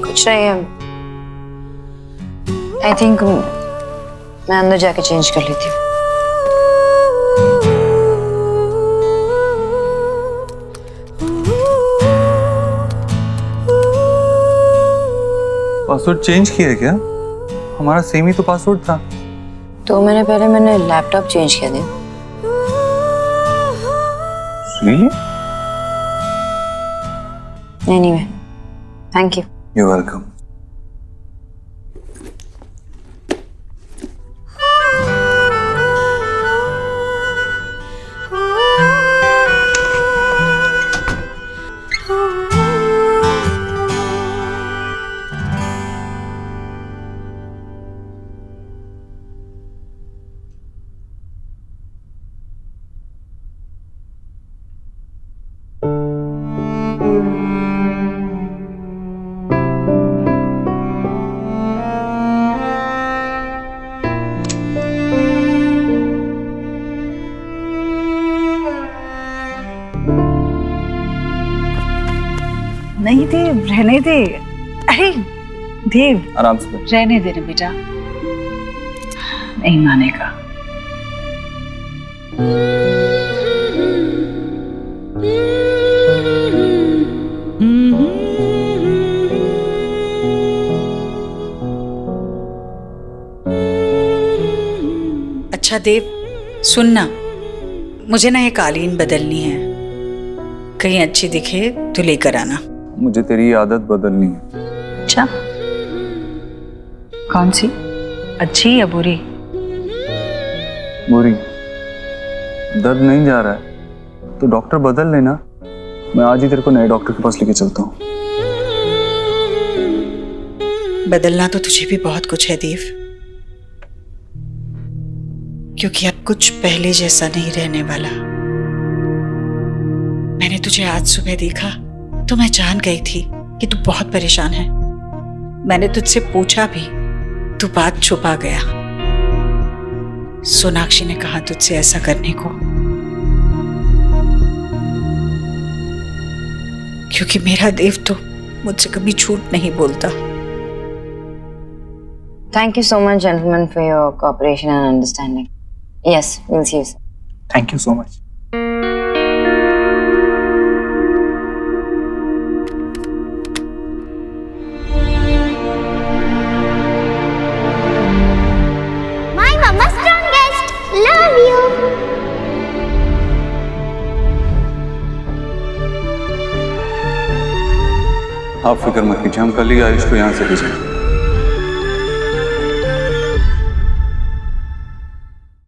कुछ नहीं है। आई थिंक मैं अंदर जाके चेंज कर लेती हूँ। पासवर्ड चेंज किया है क्या? हमारा सेम ही तो पासवर्ड था। 2 महीने पहले मैंने लैपटॉप चेंज किया था। Really? Anyway, thank you. You're welcome. नहीं दे, रहने दे। अरे देव, आराम से बैठ। रहने देना बेटा, नहीं मानेगा। अच्छा देव, सुनना, मुझे ना ये कालीन बदलनी है, कहीं अच्छी दिखे तो लेकर आना। मुझे तेरी आदत बदलनी है। अच्छा, कौन सी, अच्छी या बुरी? बुरी। दर्द नहीं जा रहा है तो डॉक्टर बदल लेना, मैं आज ही तेरे को नए डॉक्टर के पास लेके चलता हूँ। बदलना तो तुझे भी बहुत कुछ है देव, क्योंकि अब कुछ पहले जैसा नहीं रहने वाला। मैंने तुझे आज सुबह देखा तो मैं जान गई थी कि तू बहुत परेशान है। मैंने तुझसे पूछा भी, तू बात छुपा गया। सोनाक्षी ने कहा तुझसे ऐसा करने को, क्योंकि मेरा देव तो मुझसे कभी झूठ नहीं बोलता। Thank you so much, gentlemen, for your cooperation and understanding. Yes, we'll see you soon. Thank you so much. My mama strongest. Love you. आप फिक्र मत कीजिए, हम कल ही आयुष को यहाँ से भेजेंगे।